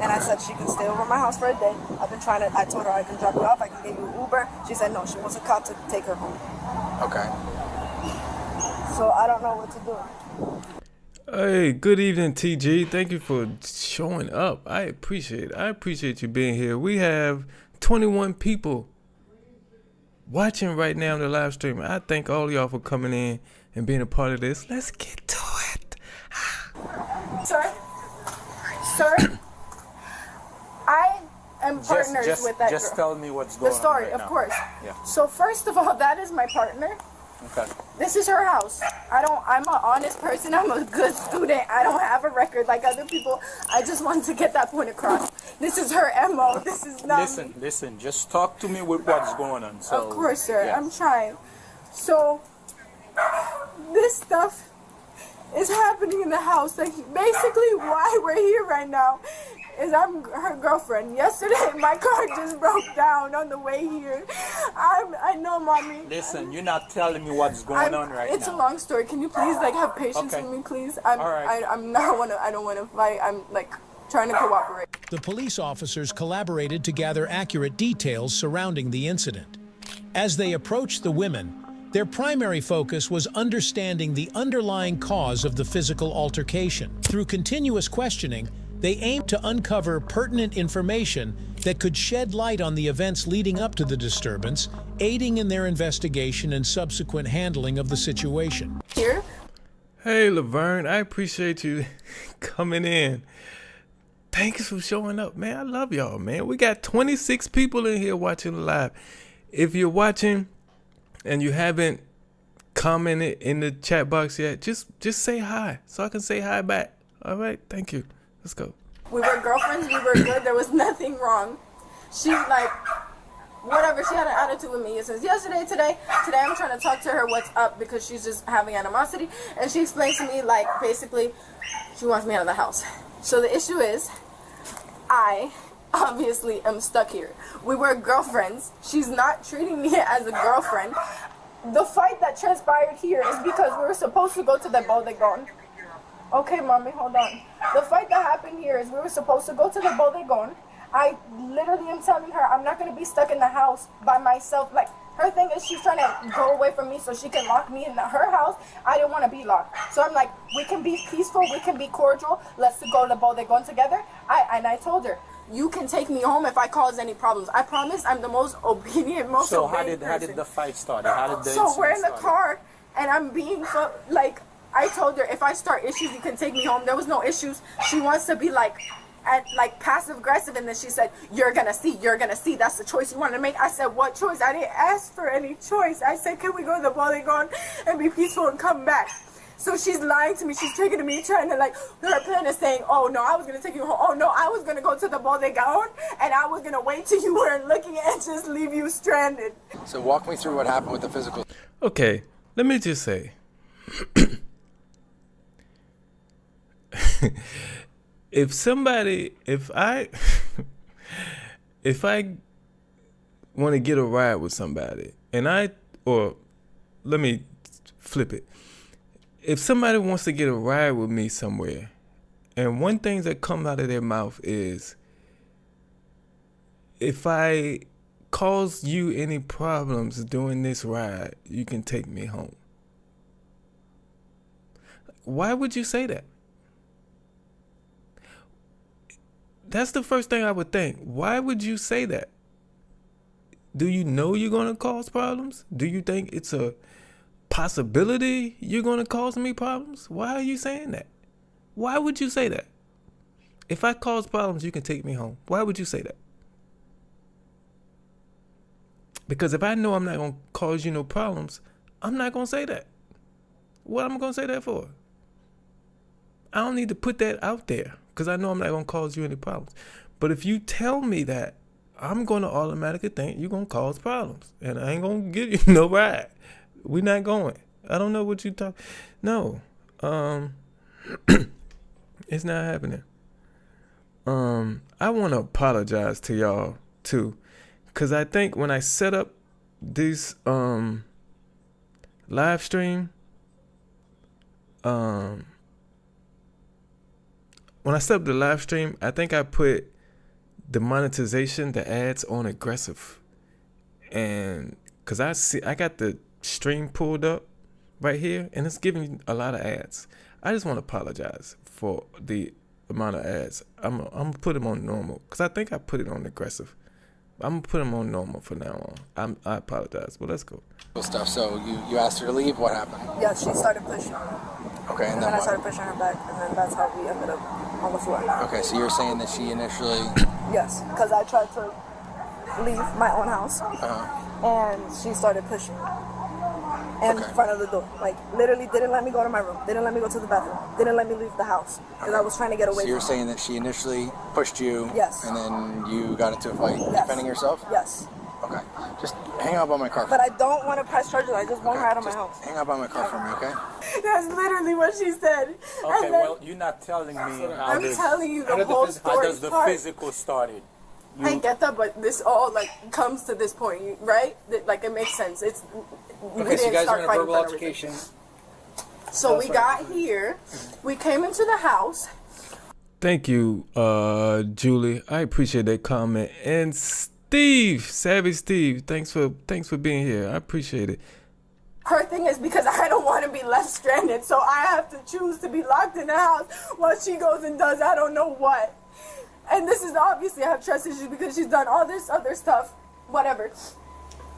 And I said she can stay over my house for a day. I've been trying to, I told her I can drop you off, I can get you an Uber. She said no, she wants a cop to take her home. Okay. So I don't know what to do. Hey, good evening, TG. Thank you for showing up. I appreciate it. I appreciate you being here. We have 21 people watching right now on the live stream. I thank all y'all for coming in and being a part of this. Let's get to it. Sir? I am partners with that Just girl. tell me what's going on. The story, right of now. course. Yeah. So first of all, that is my partner. Okay. This is her house. I'm an honest person. I'm a good student. I don't have a record like other people. I just want to get that point across. This is her MO. This is not me. Listen. Just talk to me with what's going on. So, Of course, sir. yeah. I'm trying. So, this stuff is happening in the house. Like, basically, why we're here right now is I'm her girlfriend. Yesterday, my car just broke down on the way here. I know, mommy. Listen, you're not telling me what's going on right It's now. a long story. Can you please have patience Okay. with me, please? All right. I don't want to fight. I'm trying to cooperate. The police officers collaborated to gather accurate details surrounding the incident. As they approached the women, their primary focus was understanding the underlying cause of the physical altercation. Through continuous questioning, they aimed to uncover pertinent information that could shed light on the events leading up to the disturbance, aiding in their investigation and subsequent handling of the situation. Here? Hey, Laverne, I appreciate you coming in. Thanks for showing up, man. I love y'all, man. We got 26 people in here watching live. If you're watching and you haven't commented in the chat box yet, just say hi so I can say hi back. All right, thank you. Let's go. We were girlfriends. We were good. There was nothing wrong. She whatever. She had an attitude with me since yesterday. Today I'm trying to talk to her what's up because she's just having animosity. And she explains to me basically, she wants me out of the house. So the issue is, I obviously am stuck here. We were girlfriends. She's not treating me as a girlfriend. The fight that transpired here is because we were supposed to go to the Bodegon. Okay, mommy, hold on. The fight that happened here is we were supposed to go to the Bodegon. I literally am telling her I'm not going to be stuck in the house by myself. Like, her thing is she's trying to go away from me so she can lock me in her house. I didn't want to be locked. So I'm like, we can be peaceful, we can be cordial. Let's go to the Bodegon together. I told her, you can take me home if I cause any problems. I promise I'm the most obedient, most So obedient how did the fight start? How did the So we're in incident the start? car, and I'm being I told her if I start issues, you can take me home. There was no issues. She wants to be passive aggressive, and then she said, you're gonna see. That's the choice you want to make. I said, what choice? I didn't ask for any choice. I said, can we go to the Bodegon and be peaceful and come back? So she's lying to me. She's tricking me, trying to her plan is saying, oh no, I was gonna take you home. Oh no, I was gonna go to the Bodegon and I was gonna wait till you weren't looking and just leave you stranded. So walk me through what happened with the physical. Okay, let me just say. if I want to get a ride with somebody or let me flip it. If somebody wants to get a ride with me somewhere, and one thing that comes out of their mouth is, if I cause you any problems during this ride, you can take me home. Why would you say that? That's the first thing I would think. Why would you say that? Do you know you're going to cause problems? Do you think it's a possibility you're going to cause me problems? Why are you saying that? Why would you say that? If I cause problems, you can take me home. Why would you say that? Because if I know I'm not going to cause you no problems, I'm not going to say that. What am I going to say that for? I don't need to put that out there because I know I'm not going to cause you any problems. But if you tell me that, I'm going to automatically think you're going to cause problems. And I ain't going to give you no ride. We're not going. I don't know what you talk. No. It's not happening. I want to apologize to y'all too. Because I think when I set up this live stream, when I set up the live stream, I think I put the monetization, the ads on aggressive. And because I got the stream pulled up right here, and it's giving me a lot of ads. I just want to apologize for the amount of ads. I'm going to put them on normal because I think I put it on aggressive. I'm going to put them on normal for now on. I apologize, but let's go. Stuff. So you asked her to leave. What happened? Yeah, she started pushing. Okay, and then I started pushing her back, and then that's how we ended up on the floor. Okay, so you're saying that she initially... Yes, because I tried to leave my own house, and she started pushing me in front of the door. Like, literally didn't let me go to my room, didn't let me go to the bathroom, didn't let me leave the house, because I was trying to get away So you're from saying that she initially pushed you, Yes. and then you got into a fight defending yourself? Yes. Okay, just hang out by my car. But I don't want to press charges, I just want her out of my house. Hang out by my car for me, okay? That's literally what she said. Okay, well, you're not telling me how I'm telling you the whole story. How does the physical started? I get that, but this all like comes to this point, right? Like it makes sense. It's okay. So you guys are in a verbal altercation. So we got here, we came into the house. Thank you, Julie. I appreciate that comment. And Steve, Savage Steve, thanks for being here. I appreciate it. Her thing is because I don't want to be left stranded, so I have to choose to be locked in the house while she goes and does I don't know what. And this is obviously I have trust issues because she's done all this other stuff, whatever.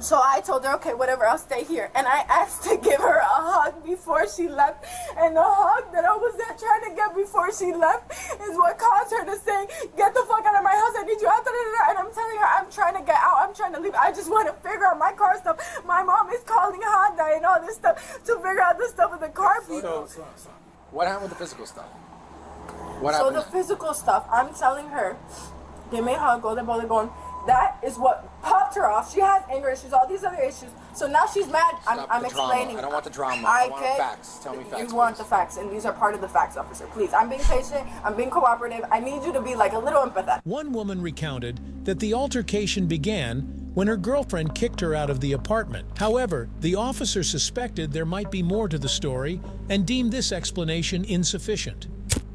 So I told her, okay, whatever, I'll stay here. And I asked to give her a hug before she left. And the hug that I was trying to get before she left is what caused her to say, get the fuck out of my house, I need you out. And I'm telling her, I'm trying to get out, I'm trying to leave. I just want to figure out my car stuff. My mom is calling Honda and all this stuff to figure out the stuff with the car people. So, what happened with the physical stuff? What So happened? the physical stuff, I'm telling her, give me a hug, go to Bodycam. That is what popped her off. She has anger issues, all these other issues. So now she's mad. I'm explaining. I don't want the drama. I want facts. Tell me facts. You want the facts, and these are part of the facts, officer. Please, I'm being patient. I'm being cooperative. I need you to be like a little empathetic. One woman recounted that the altercation began when her girlfriend kicked her out of the apartment. However, the officer suspected there might be more to the story and deemed this explanation insufficient.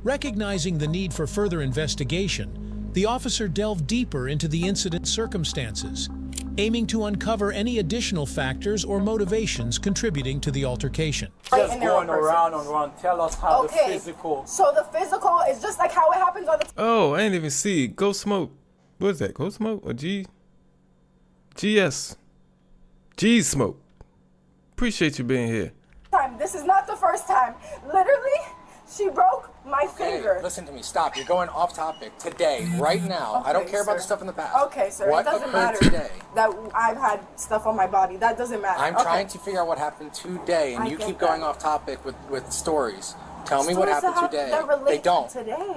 Recognizing the need for further investigation, the officer delved deeper into the incident's circumstances, aiming to uncover any additional factors or motivations contributing to the altercation. Just going around and around, tell us how the physical... So the physical is just like how it happens on the... Oh, I didn't even see. Go Smoke. What is that? Go Smoke or G? GS. G Smoke. Appreciate you being here. This is not the first time. Literally, she broke my finger. Listen to me. Stop. You're going off topic. Today, right now. Okay, I don't care about sir. the stuff in the past. Okay, sir. What It doesn't occurred matter today? that I've had stuff on my body. That doesn't matter. I'm trying to figure out what happened today, and you keep going off topic with stories. Tell me what happened today. They don't.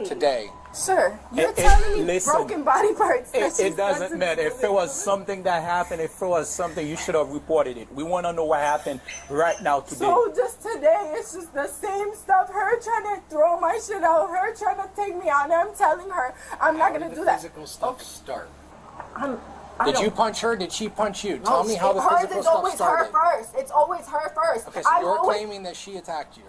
Today. Sir, you're telling me listen, broken body parts. It doesn't matter. If it was something that happened, if it was something, you should have reported it. We want to know what happened right now today. So just today, it's just the same stuff. Her trying to throw my shit out. Her trying to take me out. And I'm telling her, I'm not going to do that. Physical stuff start. Did you punch her? Did she punch you? Tell me how the physical stuff started. It's always her first. Okay, so you're claiming that she attacked you.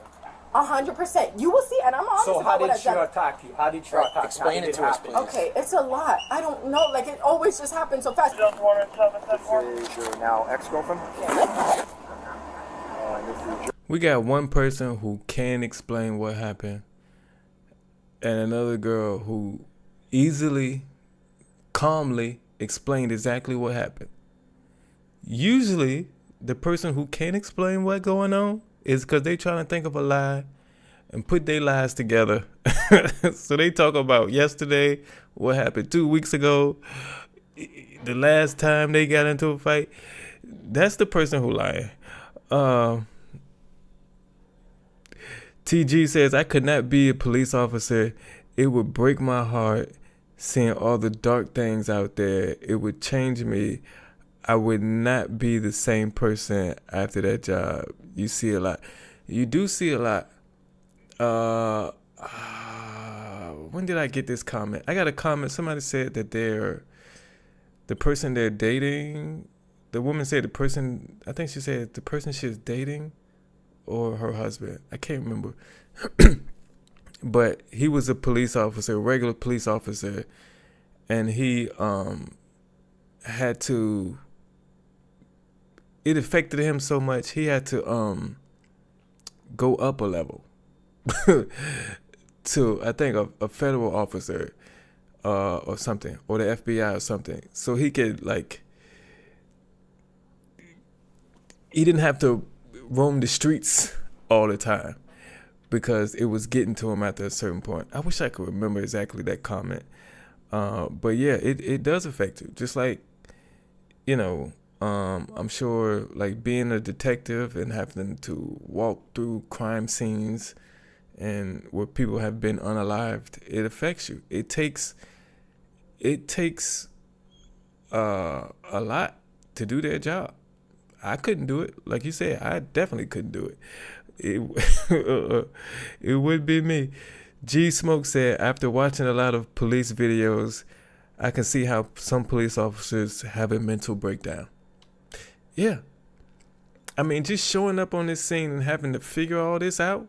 100%. You will see, and I'm honest So about what I've done. how did she attack you? How did she attack you? Explain it to us, please. Okay, it's a lot. I don't know. Like, it always just happens so fast. This is your now ex-girlfriend? We got one person who can explain what happened, and another girl who easily, calmly explained exactly what happened. Usually, the person who can't explain what's going on is because they trying to think of a lie and put their lies together. So they talk about yesterday, what happened 2 weeks ago, the last time they got into a fight, that's the person who lying. TG says, I could not be a police officer. It would break my heart seeing all the dark things out there. It would change me. I would not be the same person after that job. You see a lot. You do see a lot. When did I get this comment? I got a comment. Somebody said that the person they're dating, the woman said the person, I think she said the person she's dating or her husband. I can't remember. But he was a police officer, a regular police officer, and he had to, it affected him so much, he had to go up a level to, I think, a federal officer or something, or the FBI or something. So he could, like, he didn't have to roam the streets all the time because it was getting to him after a certain point. I wish I could remember exactly that comment. But yeah, it does affect you. Just like, you know, I'm sure like being a detective and having to walk through crime scenes and where people have been unalived, it affects you. It takes a lot to do their job. I couldn't do it. Like you said, I definitely couldn't do it. It would be me. G Smoke said, after watching a lot of police videos, I can see how some police officers have a mental breakdown. Yeah. I mean, just showing up on this scene and having to figure all this out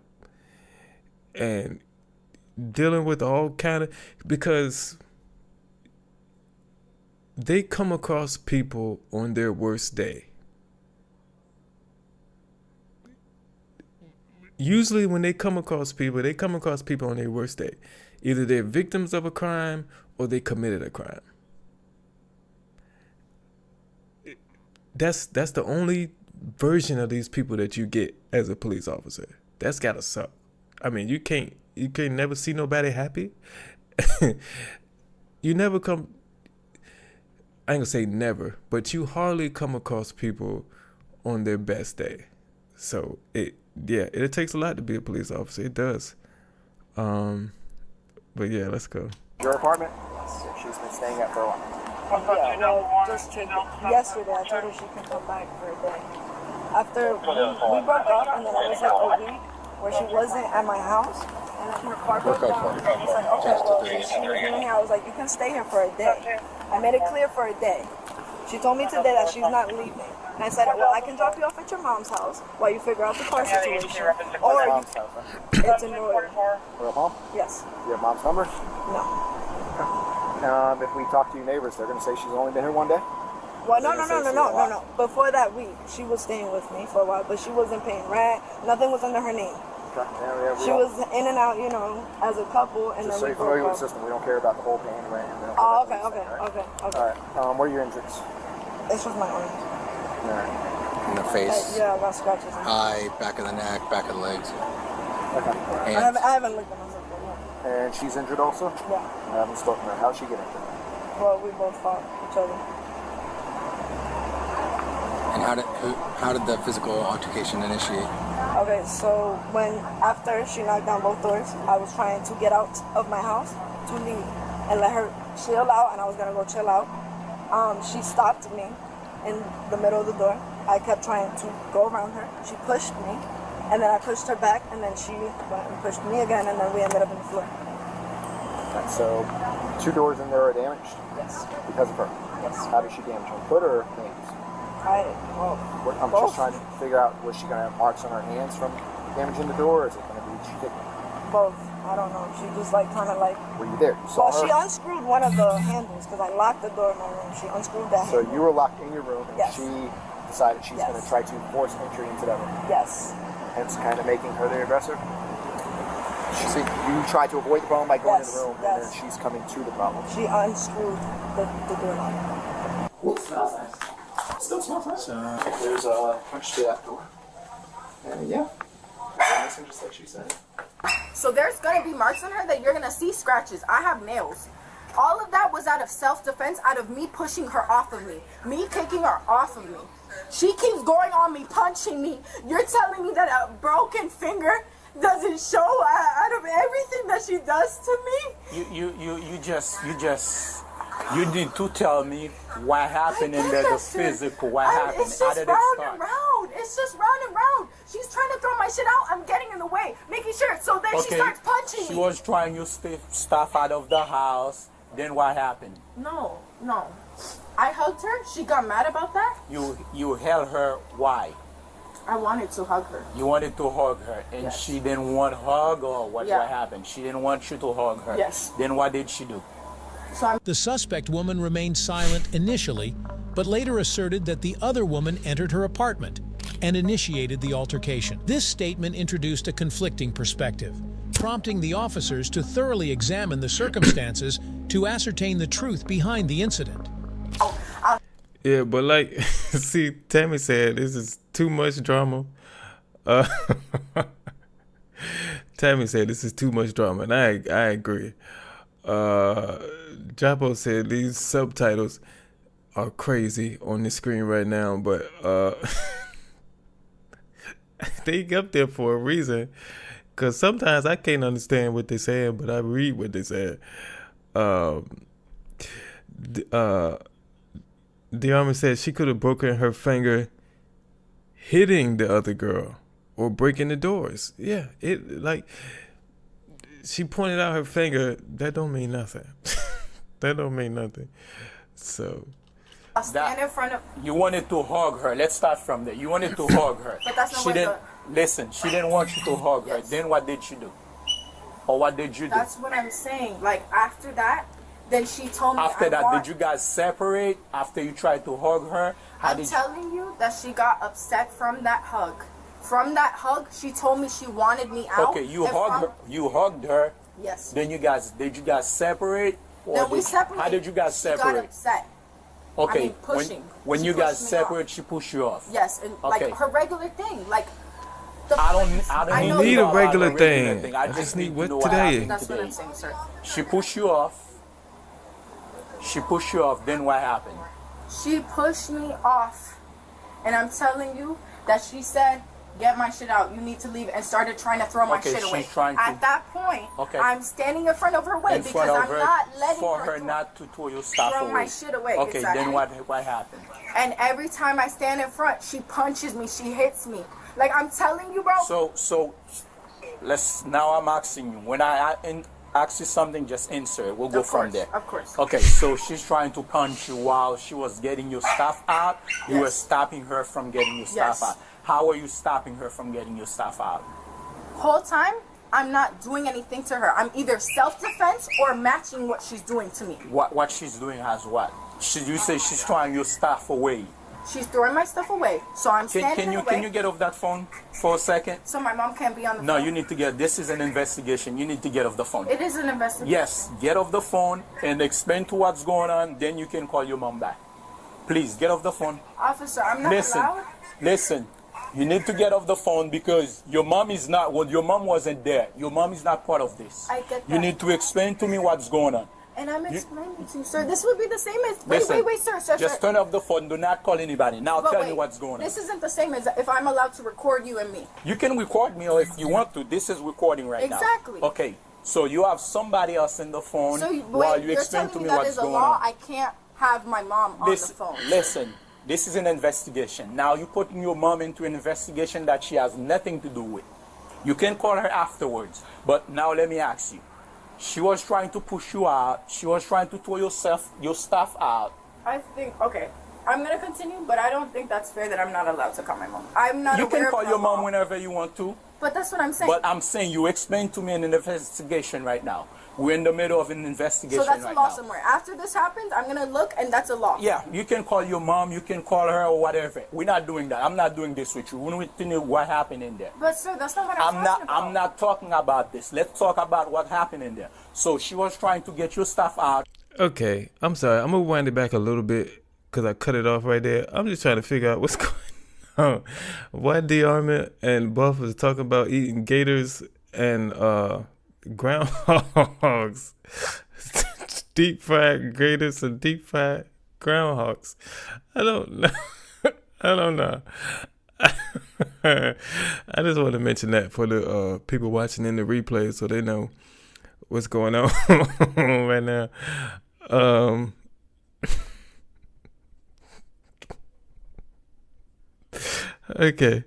and dealing with all kind of, because they come across people on their worst day. Usually when they come across people on their worst day. Either they're victims of a crime or they committed a crime. That's the only version of these people that you get as a police officer. That's gotta suck. I mean, you can't never see nobody happy. You never come, I ain't gonna say never, but you hardly come across people on their best day. So it takes a lot to be a police officer. It does. But yeah, let's go. Your apartment? She's been staying at for a while. Yeah, well, just yesterday I told her she can come back for a day. After we broke up, and then it was like a week where she wasn't at my house, and then her car broke down. I was like, okay, well, she was in here. I was like, you can stay here for a day. I made it clear for a day. She told me today that she's not leaving. And I said, well, I can drop you off at your mom's house while you figure out the car situation. Or you, it's in Northern. Real mom? Yes. Do you have mom's number? No. If we talk to your neighbors, they're going to say she's only been here one day? Well, no. Before that week, she was staying with me for a while, but she wasn't paying rent. Nothing was under her name. Okay. Yeah, she was in and out, you know, as a couple, and just then we so you're familiar broke with the system, we don't care about the whole paying rent. Oh, okay. All right. Where are your injuries? It's just my arms. All right. In the face. Yeah, I got scratches. Eye, back of the neck, back of the legs. Okay. I haven't looked at myself yet. And she's injured also? Yeah. I haven't spoken to her. How'd she get injured? Well, we both fought each other. And how did the physical altercation initiate? Okay, so after she knocked down both doors, I was trying to get out of my house to leave and let her chill out, and I was gonna go chill out. She stopped me in the middle of the door. I kept trying to go around her. She pushed me, and then I pushed her back, and then she went and pushed me again, and then we ended up on the floor. Okay, so 2 doors in there are damaged? Yes. Because of her? Yes. How did she damage her? Foot or hands? I'm both. just trying to figure out, was she going to have marks on her hands from damaging the door, or is it going to be she both. I don't know. She just like kind of like. Were you there? You saw her? She unscrewed one of the handles because I locked the door in my room. She unscrewed that. So you were locked in your room, and yes. she decided she's going to try to force entry into that room. Yes. Hence, kind of making her the aggressor. So you try to avoid the problem by going to the room, and then she's coming to the problem. She unscrewed the doorknob. It smells nice. Still smells nice. There's a punch to that door. And yeah, missing just like she said. So there's gonna be marks on her that you're gonna see scratches. I have nails. All of that was out of self-defense, out of me pushing her off of me, me kicking her off of me. She keeps going on me, punching me. You're telling me that a broken finger doesn't show out of everything that she does to me? You need to tell me what happened in there, the physical, what happened. It's just round and round. It's just round and round. She's trying to throw my shit out. I'm getting in the way, making sure. So then she starts punching me. She was trying to stuff out of the house. Then what happened? No. I hugged her. She got mad about that. You held her. Why? I wanted to hug her. You wanted to hug her, and she didn't want hug, or what happened? She didn't want you to hug her. Yes. Then what did she do? The suspect woman remained silent initially, but later asserted that the other woman entered her apartment and initiated the altercation. This statement introduced a conflicting perspective, prompting the officers to thoroughly examine the circumstances to ascertain the truth behind the incident. Yeah, but like, see, Tammy said this is too much drama. Tammy said this is too much drama, and I agree. Japo said these subtitles are crazy on the screen right now, but they up there for a reason, because sometimes I can't understand what they're saying, but I read what they said. Diarma said she could have broken her finger hitting the other girl or breaking the doors. Yeah, she pointed out her finger. That don't mean nothing. That don't mean nothing. So I'll stand in front of. You wanted to hug her. Let's start from there. You wanted to hug her. But that's not she didn't. Listen, she didn't want you to hug her. Then what did she do? Or what did you do? That's what I'm saying. Like after that, then she told me. After that, did you guys separate? After you tried to hug her? I'm telling you that she got upset from that hug. From that hug, she told me she wanted me out. Okay, you hugged her. You hugged her. Yes. Then did you guys separate? Then we separated. How did you guys separate? She got upset. Okay. I mean, pushing. When you guys separate, she pushed you off. Yes, and like her regular thing, like. I don't need a regular thing. I just need what today. That's what I'm saying, sir. She pushed you off. Then what happened? She pushed me off, and I'm telling you that she said, "Get my shit out. You need to leave," and started trying to throw my shit away. At that point, I'm standing in front of her way because I'm not letting her not to throw your stuff throw away. my shit away. Okay, exactly. then what happened? And every time I stand in front, she punches me. She hits me. Like I'm telling you, bro. So now I'm asking you. When I ask you something, just answer it. We'll go from there. Of course. Okay, so she's trying to punch you while she was getting your stuff out. You were stopping her from getting your stuff out. How are you stopping her from getting your stuff out? Whole time, I'm not doing anything to her. I'm either self-defense or matching what she's doing to me. What she's doing has what? You say she's throwing your stuff away. She's throwing my stuff away, so I'm standing away. Can you get off that phone for a second? So my mom can't be on the phone? No, you need to get, this is an investigation. You need to get off the phone. It is an investigation. Yes, get off the phone and explain to what's going on, then you can call your mom back. Please, get off the phone. Officer, I'm not allowed? Listen, you need to get off the phone because your mom is not, your mom wasn't there. Your mom is not part of this. I get that. You need to explain to me what's going on. And I'm explaining to you, sir. This would be the same as... Wait, sir. Just turn off the phone. Do not call anybody. Now tell me what's going on. This isn't the same as if I'm allowed to record you and me. You can record me or if you want to. This is recording right now. Exactly. Okay. So you have somebody else in the phone while you explain to me what's going on. I can't have my mom on the phone. Listen, this is an investigation. Now you're putting your mom into an investigation that she has nothing to do with. You can call her afterwards. But now let me ask you. She was trying to push you out. She was trying to throw your stuff out. I think, okay, I'm going to continue, but I don't think that's fair that I'm not allowed to call my mom. I'm not You aware can call of your mom whenever you want to. But that's what I'm saying. But I'm saying you explain to me in an investigation right now. We're in the middle of an investigation right now. So that's a law somewhere. After this happens, I'm going to look, and that's a law. Yeah, you can call your mom, you can call her or whatever. We're not doing that. I'm not doing this with you. We need to know what happened in there. But sir, that's not what I'm talking about. I'm not talking about this. Let's talk about what happened in there. So she was trying to get your stuff out. Okay, I'm sorry. I'm going to wind it back a little bit because I cut it off right there. I'm just trying to figure out what's going on. Why Diarma and Buff was talking about eating gators and groundhogs deep fried gators and deep fried groundhogs. I don't know. I don't know. I just want to mention that for the people watching in the replay so they know what's going on right now. Okay.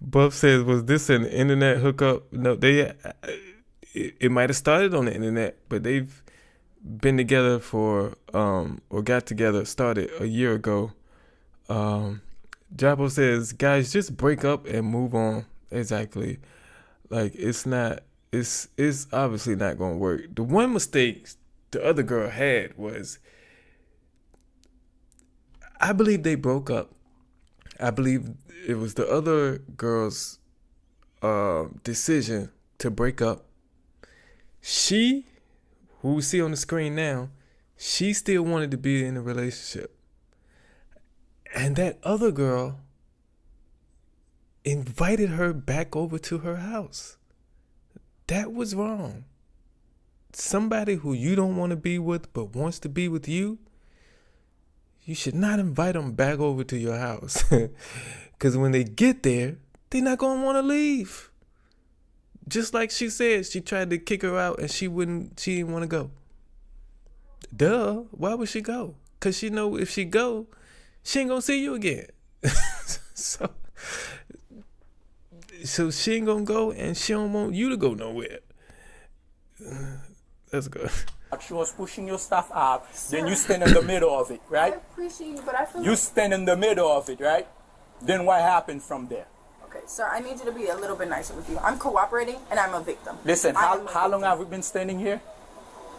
Buff says, was this an internet hookup? No, it might have started on the internet, but they've been together started a year ago. Jabo says, guys, just break up and move on. Exactly. Like, it's obviously not going to work. The one mistake the other girl had was, I believe they broke up. I believe it was the other girl's decision to break up. She, who we see on the screen now, she still wanted to be in a relationship. And that other girl invited her back over to her house. That was wrong. Somebody who you don't want to be with but wants to be with you, you should not invite them back over to your house. Because when they get there, they're not going to want to leave. Just like she said, she tried to kick her out and she didn't want to go. Duh, why would she go? Because she know if she go, she ain't going to see you again. So she ain't going to go and she don't want you to go nowhere. That's good. She was pushing your stuff out, sir. Then you stand in the middle of it, right? I appreciate you, but I feel you stand in the middle of it, right? Then what happened from there? Okay, sir, I need you to be a little bit nicer with you. I'm cooperating and I'm a victim. Listen, how long have we been standing here?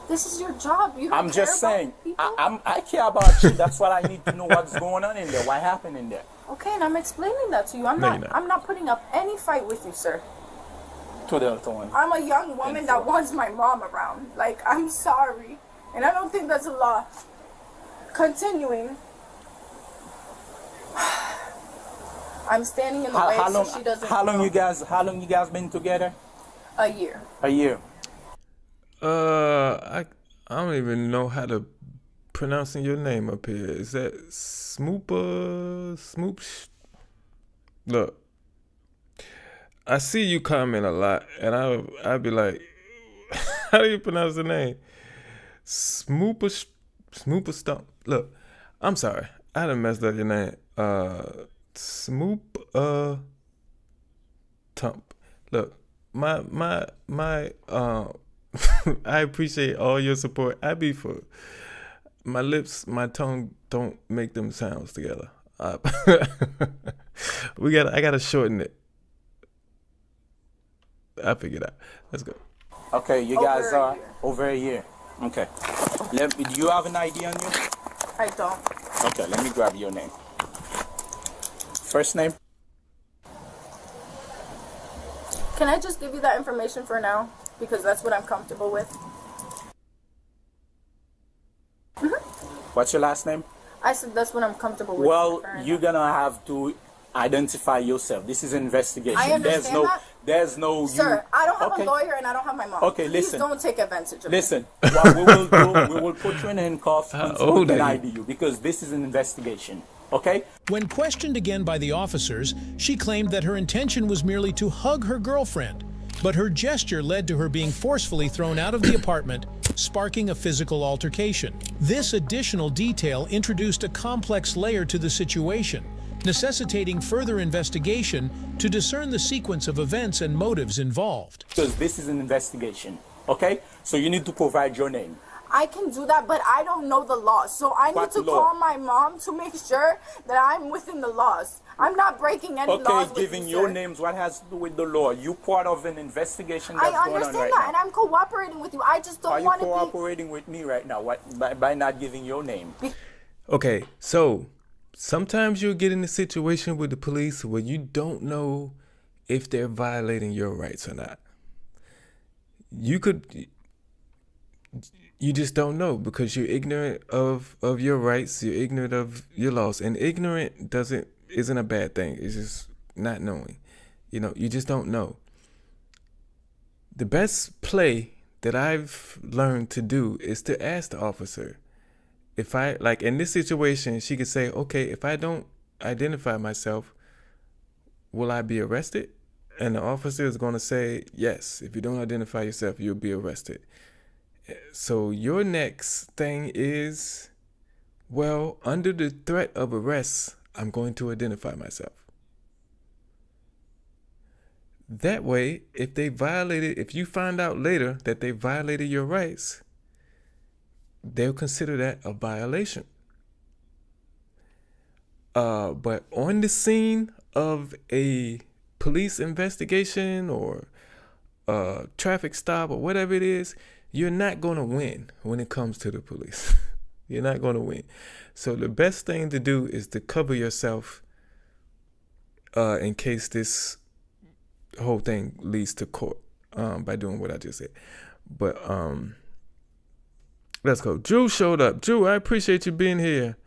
This is your job. You don't I'm just saying, people? I care about you. That's what I need to know what's going on in there. What happened in there? Okay, and I'm explaining that to you. I'm not putting up any fight with you, sir. To the other one. I'm a young woman that wants my mom around. Like, I'm sorry. And I don't think that's a law. Continuing. I'm standing in the way so she doesn't How long you guys been together? A year. A year. I don't even know how to pronouncing your name up here. Is that Smoops? Look, I see you comment a lot, and I'd be like, how do you pronounce the name? Smooper Stump. Look, I'm sorry, I done messed up your name. Smoop Tump. Look, my I appreciate all your support. My lips, my tongue don't make them sounds together. I gotta shorten it. I figured out. Let's go. Okay, you guys are over a year. Okay. Do you have an ID on you? I don't. Okay, let me grab your name. First name? Can I just give you that information for now? Because that's what I'm comfortable with. What's your last name? I said that's what I'm comfortable with. Well, you're gonna have to identify yourself. This is an investigation. I understand that. There's no. Sir, I don't have a lawyer and I don't have my mom. Okay, Please listen. don't take advantage of me. Listen, what we will do, we will put you in handcuffs until we can ID you because this is an investigation. Okay? When questioned again by the officers, she claimed that her intention was merely to hug her girlfriend, but her gesture led to her being forcefully thrown out of the apartment, sparking a physical altercation. This additional detail introduced a complex layer to the situation, necessitating further investigation to discern the sequence of events and motives involved. Because this is an investigation, okay? So you need to provide your name. I can do that, but I don't know the laws. So I need to call my mom to make sure that I'm within the laws. I'm not breaking any laws. Okay, giving your names, what has to do with the law? You part of an investigation that's going on right now. I understand that, and I'm cooperating with you. I just don't want to be... Are you cooperating with me right now by not giving your name? Okay, so sometimes you'll get in a situation with the police where you don't know if they're violating your rights or not. You just don't know because you're ignorant of your rights, you're ignorant of your laws. And ignorant isn't a bad thing. It's just not knowing. You know, you just don't know. the best play that I've learned to do is to ask the officer. If I, like in this situation, she could say, okay, if I don't identify myself, will I be arrested? And the officer is going to say, yes, if you don't identify yourself, you'll be arrested. So your next thing is, well, under the threat of arrest, I'm going to identify myself. That way, if you find out later that they violated your rights, they'll consider that a violation. But on the scene of a police investigation or a traffic stop or whatever it is, you're not going to win when it comes to the police. You're not going to win. So the best thing to do is to cover yourself in case this whole thing leads to court by doing what I just said. But let's go. Drew showed up. Drew, I appreciate you being here.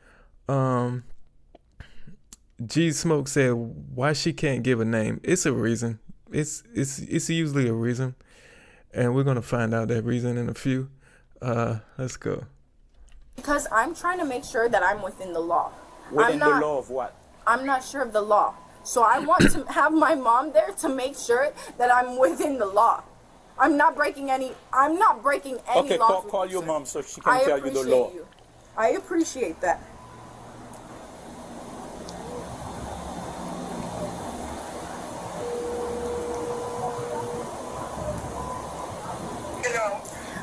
G Smoke said why she can't give a name. It's a reason. It's usually a reason, and we're gonna find out that reason in a few. Let's go. Because I'm trying to make sure that I'm within the law. Within the law of what? I'm not sure of the law. So I want to have my mom there to make sure that I'm within the law. I'm not breaking any Okay, laws. call your mom so she can tell you the law. I appreciate that.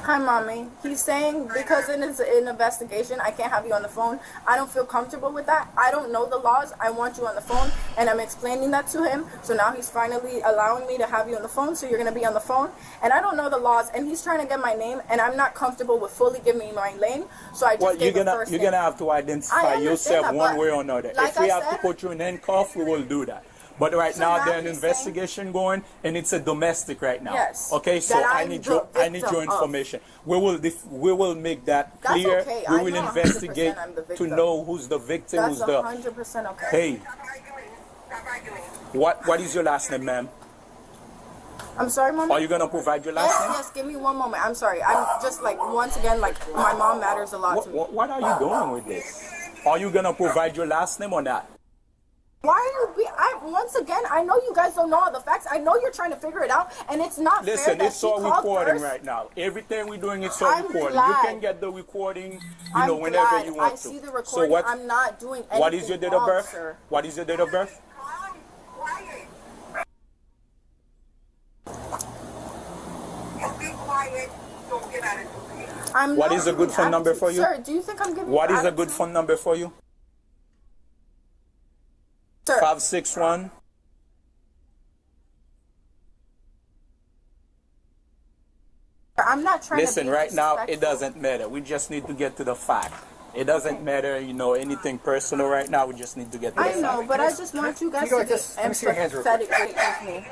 Hi, Mommy. He's saying because it is an investigation, I can't have you on the phone. I don't feel comfortable with that. I don't know the laws. I want you on the phone, and I'm explaining that to him. So now he's finally allowing me to have you on the phone, so you're going to be on the phone. And I don't know the laws, and he's trying to get my name, and I'm not comfortable with fully giving me my name, so I just gave him first name. You're going to have to identify yourself one way or another. Like if we have to put you in handcuff, we will do that. But right now there's an investigation going, and it's a domestic right now. Yes. Okay, so I need your information. We will make that clear. Okay. We will investigate to know who's the victim, That's who's the 100% okay. Hey. What is your last name, ma'am? I'm sorry, Mom. Are you gonna provide your last name? Yes, give me one moment. I'm sorry. I'm just like once again my mom matters a lot to me. What are you doing with this? Are you gonna provide your last name or not? Why are you once again, I know you guys don't know all the facts. I know you're trying to figure it out, and it's not fair that Listen, it's all recording right now. Everything we're doing is all recording. You can get the recording, whenever you want to. I see the recording. So I'm not doing anything What is your date of birth? Sir. What is your date of birth? What is a good phone number for you? Sir, do you think I'm giving What is a good phone number for you? 561. I'm not trying Listen, to be right now it doesn't matter. We just need to get to the fact. It doesn't matter, anything personal right now. We just need to get to the fact. I know, but I just want you guys to be empathetic with me.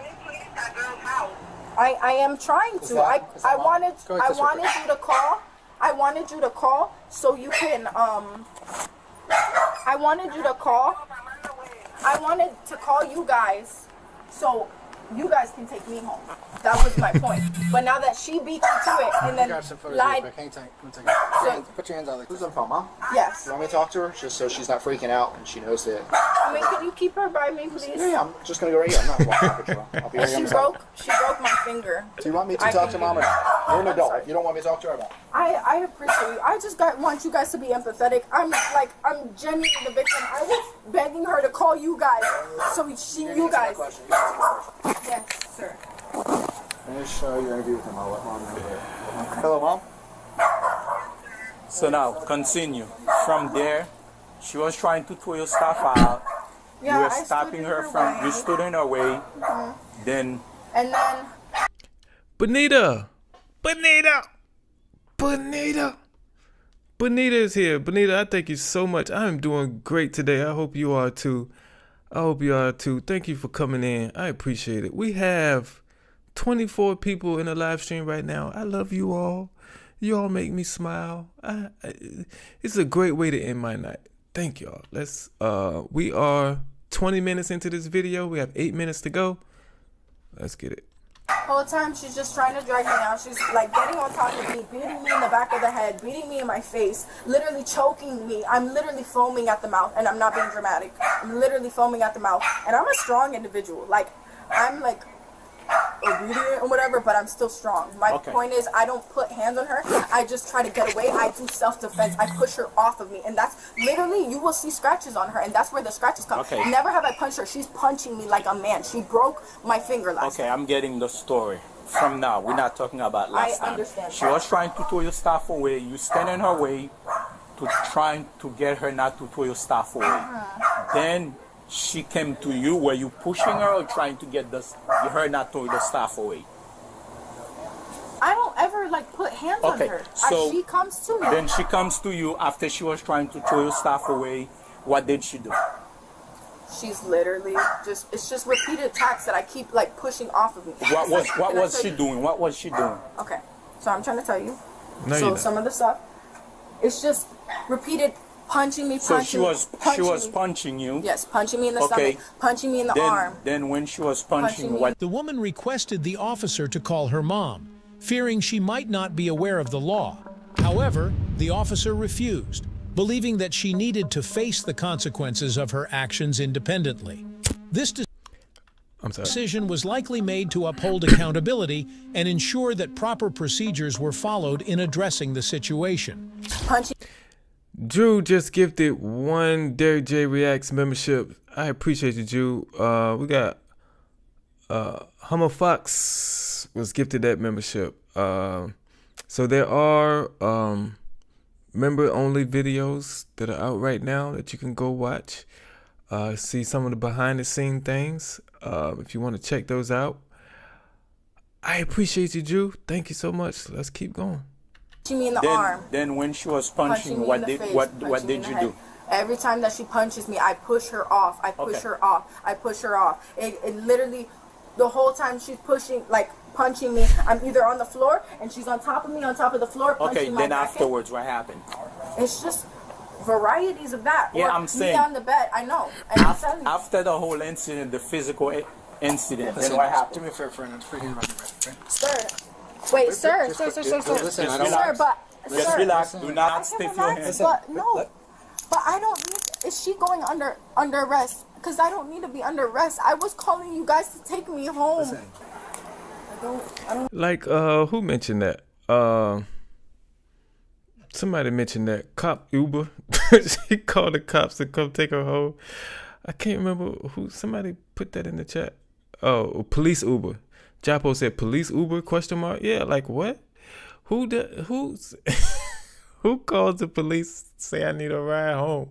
I am trying to. I wanted you to call. I wanted you to call so you can I wanted you to call. I wanted to call you guys so you guys can take me home. That was my point. But now that she beat you to it and then lied. Put your hands on. Who's on the phone, Mom? Yes. You want me to talk to her just so she's not freaking out and she knows that? Can you keep her by me, please? Yeah, I'm just gonna go right here. I'm not walking up with you. I'll be right here. She broke my finger. Do you want me to talk to Mom or not? You're an adult. You don't want me to talk to her about it? I appreciate you. I just want you guys to be empathetic. I'm genuinely the victim. I was begging her to call you guys so you guys. Yes, sir. Finish your interview with him. I'll let Mom know later. Hello, Mom. So now, continue. From there, she was trying to throw your stuff out. Yeah, you were stopping her from. You stood in her way. Then. And then. Bonita is here. Bonita, I thank you so much. I'm doing great today. I hope you are too. Thank you for coming in. I appreciate it. We have 24 people in the live stream right now. I love you all. You all make me smile. It's a great way to end my night. Thank y'all. We are 20 minutes into this video. We have 8 minutes to go. Let's get it. Whole time she's just trying to drag me out. She's like getting on top of me, beating me in the back of the head, beating me in my face, literally choking me. I'm literally foaming at the mouth, and I'm not being dramatic. I'm literally foaming at the mouth, and I'm a strong individual. Like, I'm like obedient or whatever, but I'm still strong. My point is, I don't put hands on her. I just try to get away. I do self-defense. I push her off of me, and that's literally, you will see scratches on her, and that's where the scratches come. Never have I punched her. She's punching me like a man. She broke my finger last time. I'm getting the story from now. We're not talking about last time. I understand. She was trying to throw your stuff away. You stand in her way to trying to get her not to throw your stuff away. Then she came to you. Were you pushing her or trying to get her not to throw the stuff away? I don't ever like put hands on her. So she comes to me. Then she comes to you after she was trying to throw your stuff away. What did she do? She's literally it's just repeated attacks that I keep like pushing off of me. What was she doing? What was she doing? Okay, so I'm trying to tell you. No, so some of the stuff, it's just repeated punching me. So she was punching you. Yes, punching me in the stomach, punching me in the arm. Then when she was punching what? The woman requested the officer to call her mom, fearing she might not be aware of the law. However, the officer refused, believing that she needed to face the consequences of her actions independently. This decision was likely made to uphold accountability and ensure that proper procedures were followed in addressing the situation. Drew just gifted 1 Derrick J Reacts membership. I appreciate you, Drew. We got Hummer Fox was gifted that membership. So there are member-only videos that are out right now that you can go watch. See some of the behind-the-scene things. If you want to check those out. I appreciate you, Drew. Thank you so much. Let's keep going. Punching me in the arm. Then when she was punching what did you do? Every time that she punches me, I push her off. I push her off. I push her off. It literally, the whole time she's punching me, I'm either on the floor and she's on top of me, on top of the floor, punching my then back afterwards, what happened? It's just varieties of that. Yeah, or I'm saying. Me on the bed, I know. And after the whole incident, the physical incident, then what happened? Do me a favor, friend. It's freaking right, okay? Sir. Wait, sir. Listen, I don't Just relax. Do not stiff your hands. But no. But I don't need. Is she going under arrest? Because I don't need to be under arrest. I was calling you guys to take me home. Listen. I don't. Like, who mentioned that? Somebody mentioned that. Cop Uber. She called the cops to come take her home. I can't remember who. Somebody put that in the chat. Oh, police Uber. Japo said police Uber ? Yeah, like what? Who calls the police say I need a ride home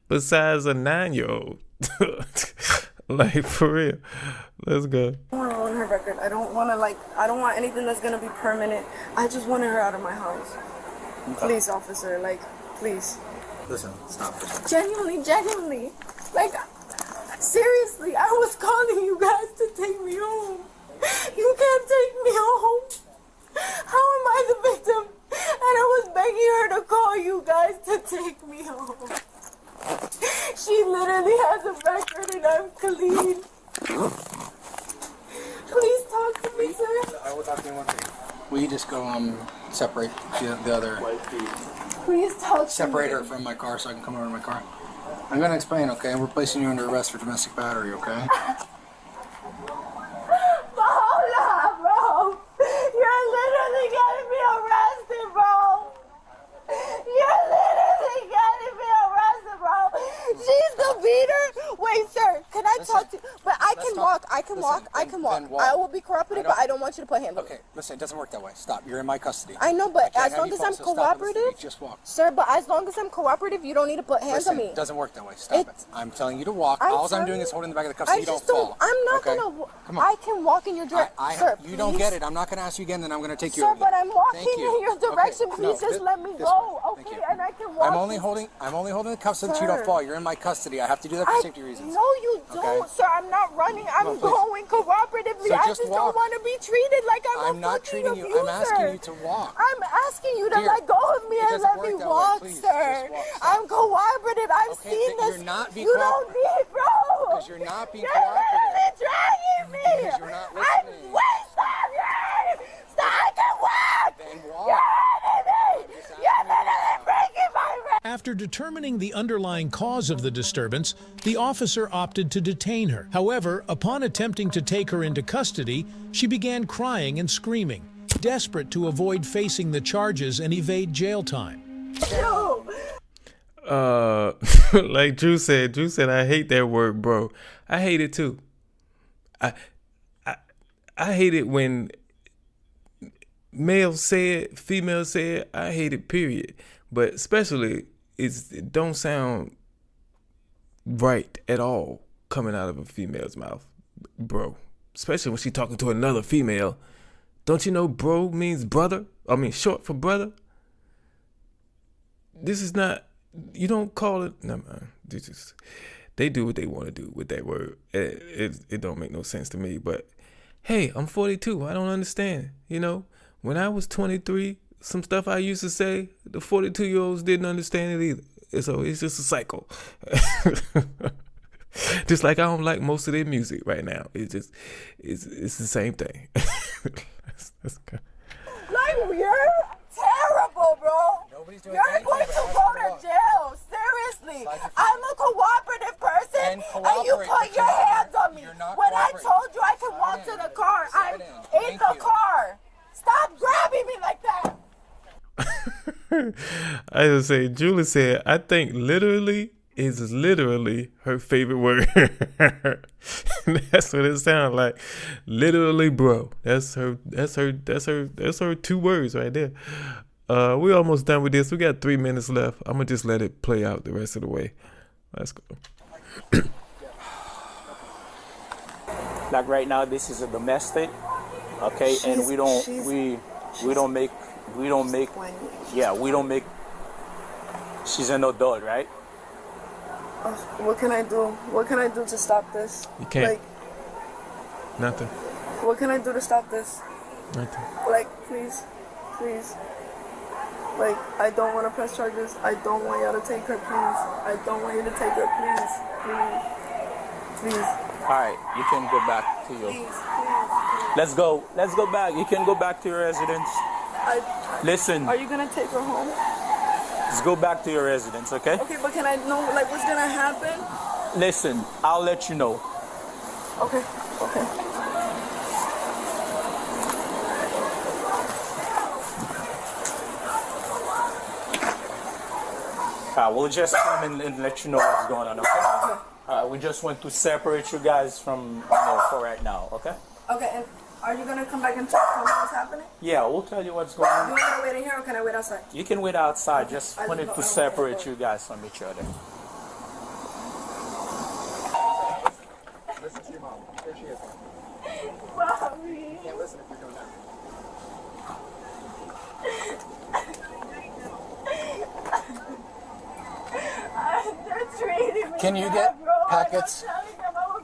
besides a 9-year-old? Like, for real. Let's go. I don't want to ruin her record. I don't want anything that's going to be permanent. I just wanted her out of my house. Please, officer, please. Listen, stop. Genuinely. Like, seriously, I was calling you guys to take me home. You can't take me home. How am I the victim? And I was begging her to call you guys to take me home. She literally has a record and I'm clean. Please talk to me, sir. I will talk to you one thing. Will you just go separate the other? Please talk to me. Separate her from my car so I can come over to my car. I'm going to explain, okay? We're placing you under arrest for domestic battery, okay? Bro. You're literally getting me arrested, bro. You're literally getting me arrested, bro. She's the beater. Wait, sir, can I talk to you? But I can walk. I can walk. I will be cooperative, but I don't want you to put hands on me. Okay, listen, it doesn't work that way. Stop. You're in my custody. I know, but as long as I'm cooperative, just walk. Sir, but as long as I'm cooperative, you don't need to put hands on me. It doesn't work that way. Stop it. I'm telling you to walk. All I'm doing is holding the back of the cuffs so you don't fall. I'm not gonna. Come on. I can walk in your direction. Sir, you don't get it. I'm not gonna ask you again. Then I'm gonna take you. Sir, but I'm walking in your direction. Please just let me go, okay? And I can walk. I'm only holding the cuffs so that you don't fall. You're in my custody. I have to do that for safety reasons. No, you don't, sir. I'm not running. I'm going cooperatively. I just don't want to be treated like I'm not treating you. I'm asking you to walk. I'm asking you to let go of me and let me walk, sir. I'm cooperative. I've seen this. You're not being you don't need, bro. Because you're not being cooperative. You're literally dragging me. Because you're not listening. Wait, stop. After determining the underlying cause of the disturbance, the officer opted to detain her. However, upon attempting to take her into custody, she began crying and screaming, desperate to avoid facing the charges and evade jail time. Like Drew said, I hate that word, bro. I hate it too. I hate it when male say it, female say it. I hate it, period. But especially, it don't sound right at all coming out of a female's mouth, bro. Especially when she talking to another female. Don't you know bro means brother? I mean, short for brother. This is not, you don't call it, no man. They do what they want to do with that word. It don't make no sense to me. But hey, I'm 42. I don't understand. You know, when I was 23, some stuff I used to say, the 42-year-olds didn't understand it either. So it's just a cycle. Just like I don't like most of their music right now. It's the same thing. Like, you're terrible, bro. You're going to go to jail. Seriously. I'm a cooperative person, and you put your hands on me. When I told you I could walk to the car, I'm in the car. Stop grabbing me like that. I just say, Julie said, I think literally is literally her favorite word. That's what it sounds like. Literally, bro. That's her 2 words right there. We're almost done with this. We got 3 minutes left. I'm gonna just let it play out the rest of the way. Let's go. Like right now, this is a domestic, okay, and we don't make. She's an adult, right? What can I do? What can I do to stop this? You can't. Like, nothing. What can I do to stop this? Nothing. Like, please. Like, I don't want to press charges. I don't want y'all to take her, please. I don't want you to take her, please. All right, you can go back to your. Let's go back. You can go back to your residence. Listen. Are you gonna take her home? Let's go back to your residence, okay? Okay, but can I know, like, what's gonna happen? Listen, I'll let you know. Okay. We'll just come and let you know what's going on, okay? We just want to separate you guys from, for right now, okay? Okay, and are you gonna come back and tell me what's happening? Yeah, we'll tell you what's going on. You want me to wait in here, or can I wait outside? You can wait outside. Okay. Just wanted to separate you guys from each other. Listen to your mom. Here she is. Mommy. You can't listen if you're doing that. Can you get packets?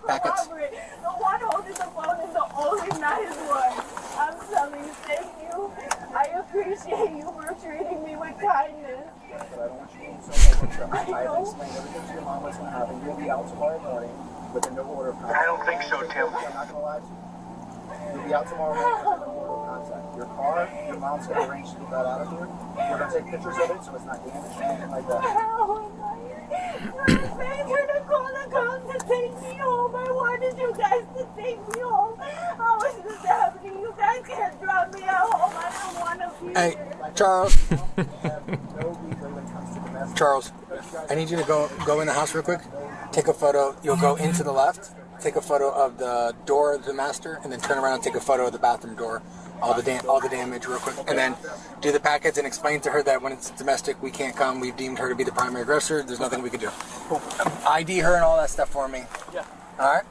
Packets. The one holding the phone is the only nice one. I'm telling you, thank you. I appreciate you for treating me with kindness. But I don't want you being so much. I've explained everything to your mom what's going to happen. You'll be out tomorrow morning with a no order of contact. I don't think so, Tim. I'm not going to lie to you. You'll be out tomorrow morning with a no order of contact. Your car, your mom's going to arrange to get that out of here. We're going to take pictures of it so it's not damaged or anything like that. To take me home. I wanted you guys to take me home. How is this happening? You guys can't drop me at home. I don't want to be Hey, here. Charles, I need you to go in the house real quick. Take a photo. You'll go into the left. Take a photo of the door of the master, and then turn around and take a photo of the bathroom door. All the damage real quick, and then do the packets and explain to her that when it's domestic, we can't come. We've deemed her to be the primary aggressor. There's nothing we can do. ID her and all that stuff for me. Yeah. All right.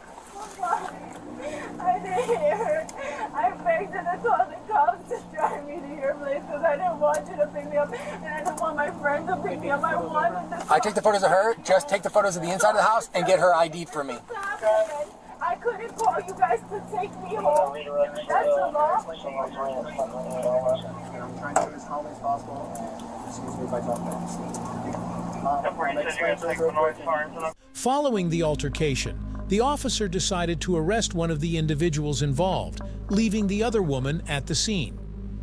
I didn't hear her. I begged her to call the cops to drive me to your place because I didn't want you to pick me up, and I didn't want my friend to pick me up. I wanted to. I take the photos of her. Just take the photos of the inside of the house and get her ID'd for me. I couldn't call you guys to take me home. That's the law. I'm trying to do as calmly as possible. Excuse me if I talk fast. Following the altercation, the officer decided to arrest one of the individuals involved, leaving the other woman at the scene.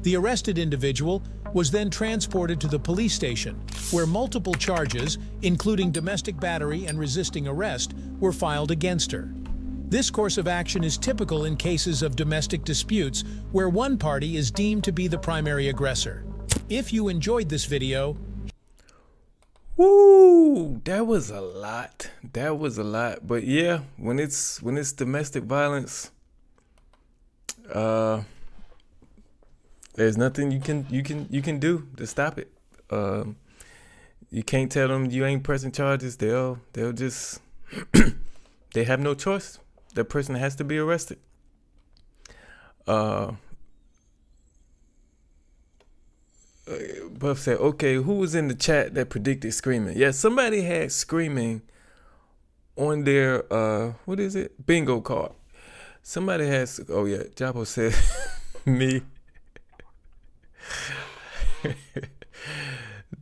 The arrested individual, was then transported to the police station, where multiple charges, including domestic battery and resisting arrest, were filed against her. This course of action is typical in cases of domestic disputes where one party is deemed to be the primary aggressor. If you enjoyed this video, woo, that was a lot. That was a lot. But yeah, when it's domestic violence, there's nothing you can do to stop it. You can't tell them you ain't pressing charges. They'll just they have no choice. That person has to be arrested. Buff said, okay, who was in the chat that predicted screaming? Yeah, somebody had screaming on their what is it? Bingo card. Somebody has, oh yeah, Jabo said me.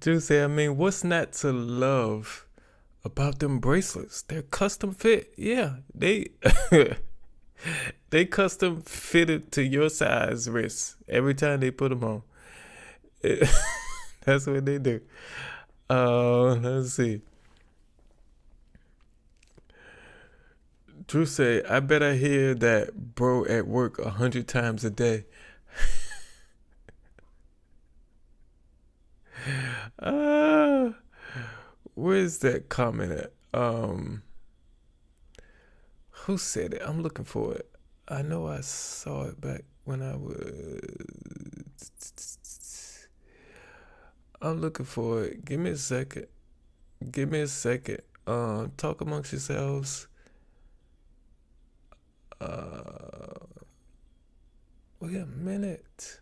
Drew said, I mean, what's not to love about them bracelets? They're custom fit. Yeah, they they custom fitted to your size wrist every time they put them on. That's what they do. Let's see. Drew said, I bet I hear that bro at work 100 times a day. Where's that comment at? Who said it? I'm looking for it. I know I saw it back when I was. I'm looking for it. Give me a second. Give me a second. Talk amongst yourselves. Wait a minute.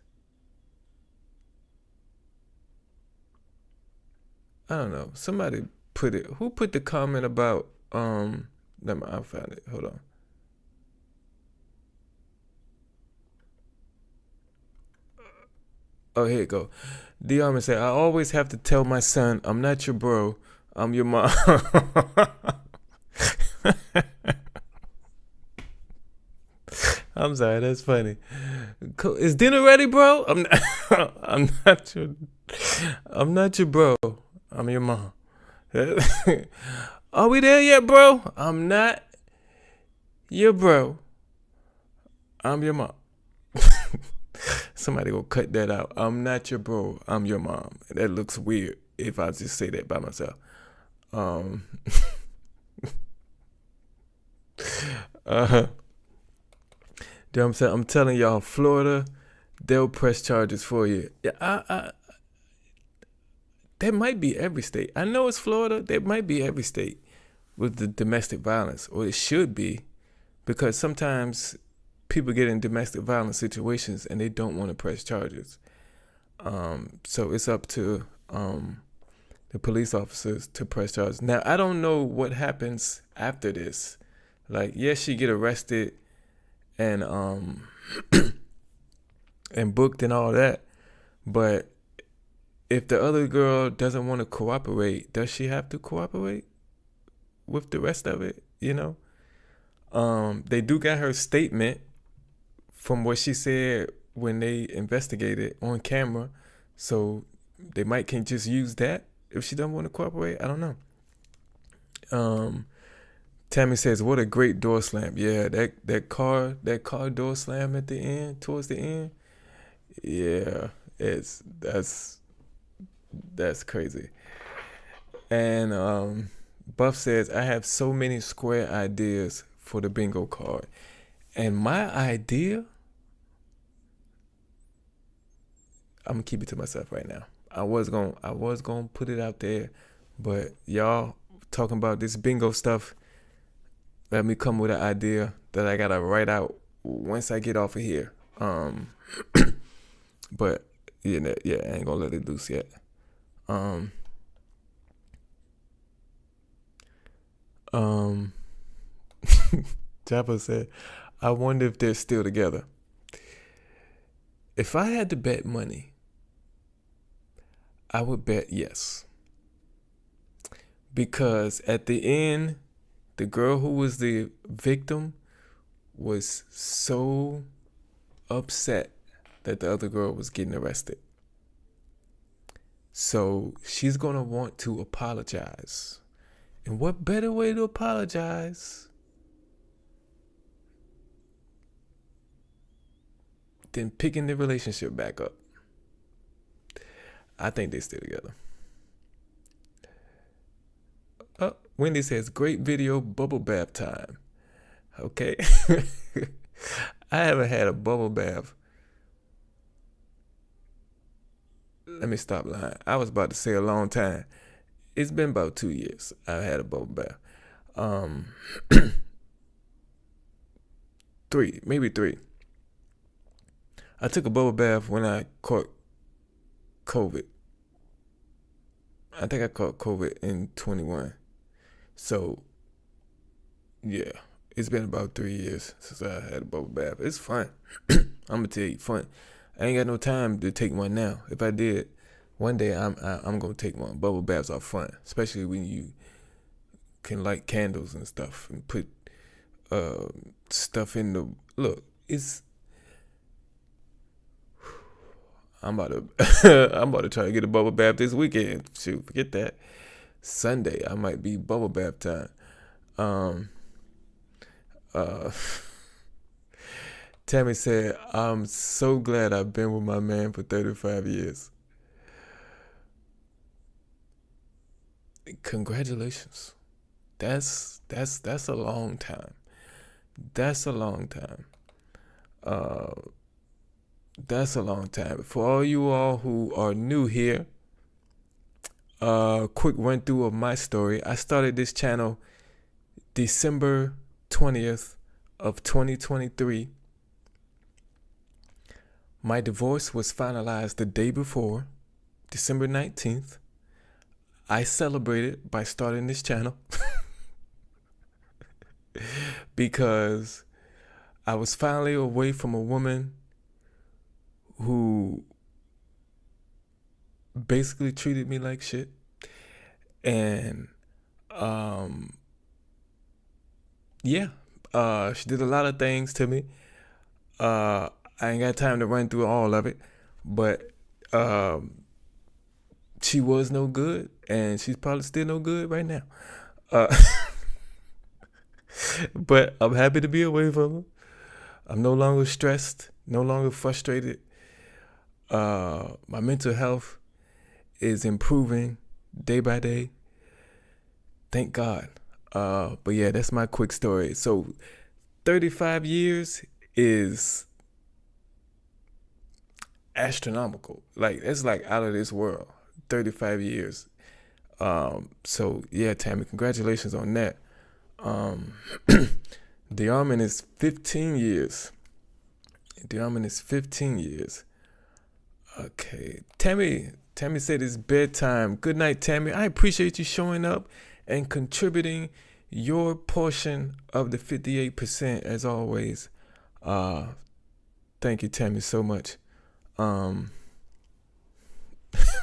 I don't know. Somebody put it. Who put the comment about never mind, I found it. Hold on. Oh, here you go. Diarma said, I always have to tell my son, I'm not your bro, I'm your mom. I'm sorry, that's funny. Is dinner ready, bro? I'm not your bro. I'm your mom. Are we there yet, bro? I'm not your bro. I'm your mom. Somebody go cut that out. I'm not your bro. I'm your mom. That looks weird if I just say that by myself. I'm telling y'all, Florida, they'll press charges for you. Yeah, that might be every state. I know it's Florida. That might be every state with the domestic violence, or it should be, because sometimes people get in domestic violence situations and they don't want to press charges. So it's up to the police officers to press charges. Now, I don't know what happens after this. Like, yes, she get arrested and and booked and all that, but if the other girl doesn't want to cooperate, does she have to cooperate with the rest of it? You know, they do got her statement from what she said when they investigated on camera, so they might can just use that if she doesn't want to cooperate. I don't know. Tammy says, "What a great door slam!" Yeah, that car door slam at the end, towards the end. Yeah, that's crazy. And Buff says, I have so many square ideas for the bingo card. And my idea, I'm gonna keep it to myself right now. I was gonna put it out there, but y'all talking about this bingo stuff, let me come with an idea that I gotta write out once I get off of here. But yeah, I ain't gonna let it loose yet. Jabba said, I wonder if they're still together. If I had to bet money, I would bet yes. Because at the end, the girl who was the victim was so upset that the other girl was getting arrested. So she's going to want to apologize. And what better way to apologize than picking the relationship back up? I think they still together. Oh, Wendy says, great video, bubble bath time. Okay. I haven't had a bubble bath. Let me stop lying. I was about to say a long time. It's been about 2 years I've had a bubble bath. 3. I took a bubble bath when I caught COVID. I think I caught COVID in 21. So, yeah, it's been about 3 years since I had a bubble bath. It's fun. I'm gonna tell you, fun. I ain't got no time to take one now. If I did, one day I'm gonna take one. Bubble baths are fun, especially when you can light candles and stuff and put stuff in the look. I'm about to try to get a bubble bath this weekend. Shoot, forget that. Sunday I might be bubble bath time. Tammy said, I'm so glad I've been with my man for 35 years. Congratulations. That's a long time. That's a long time. That's a long time. For all you all who are new here, quick run through of my story. I started this channel December 20th of 2023. My divorce was finalized the day before, December 19th. I celebrated by starting this channel because I was finally away from a woman who basically treated me like shit. And she did a lot of things to me. I ain't got time to run through all of it, but she was no good, and she's probably still no good right now. But I'm happy to be away from her. I'm no longer stressed, no longer frustrated. My mental health is improving day by day. Thank God. But yeah, that's my quick story. So 35 years is astronomical. Like, it's like out of this world. 35 years. So yeah, Tammy, congratulations on that. The Armin is 15 years. The Armin is 15 years. Okay. Tammy said it's bedtime. Good night, Tammy. I appreciate you showing up and contributing your portion of the 58% as always. Thank you, Tammy, so much.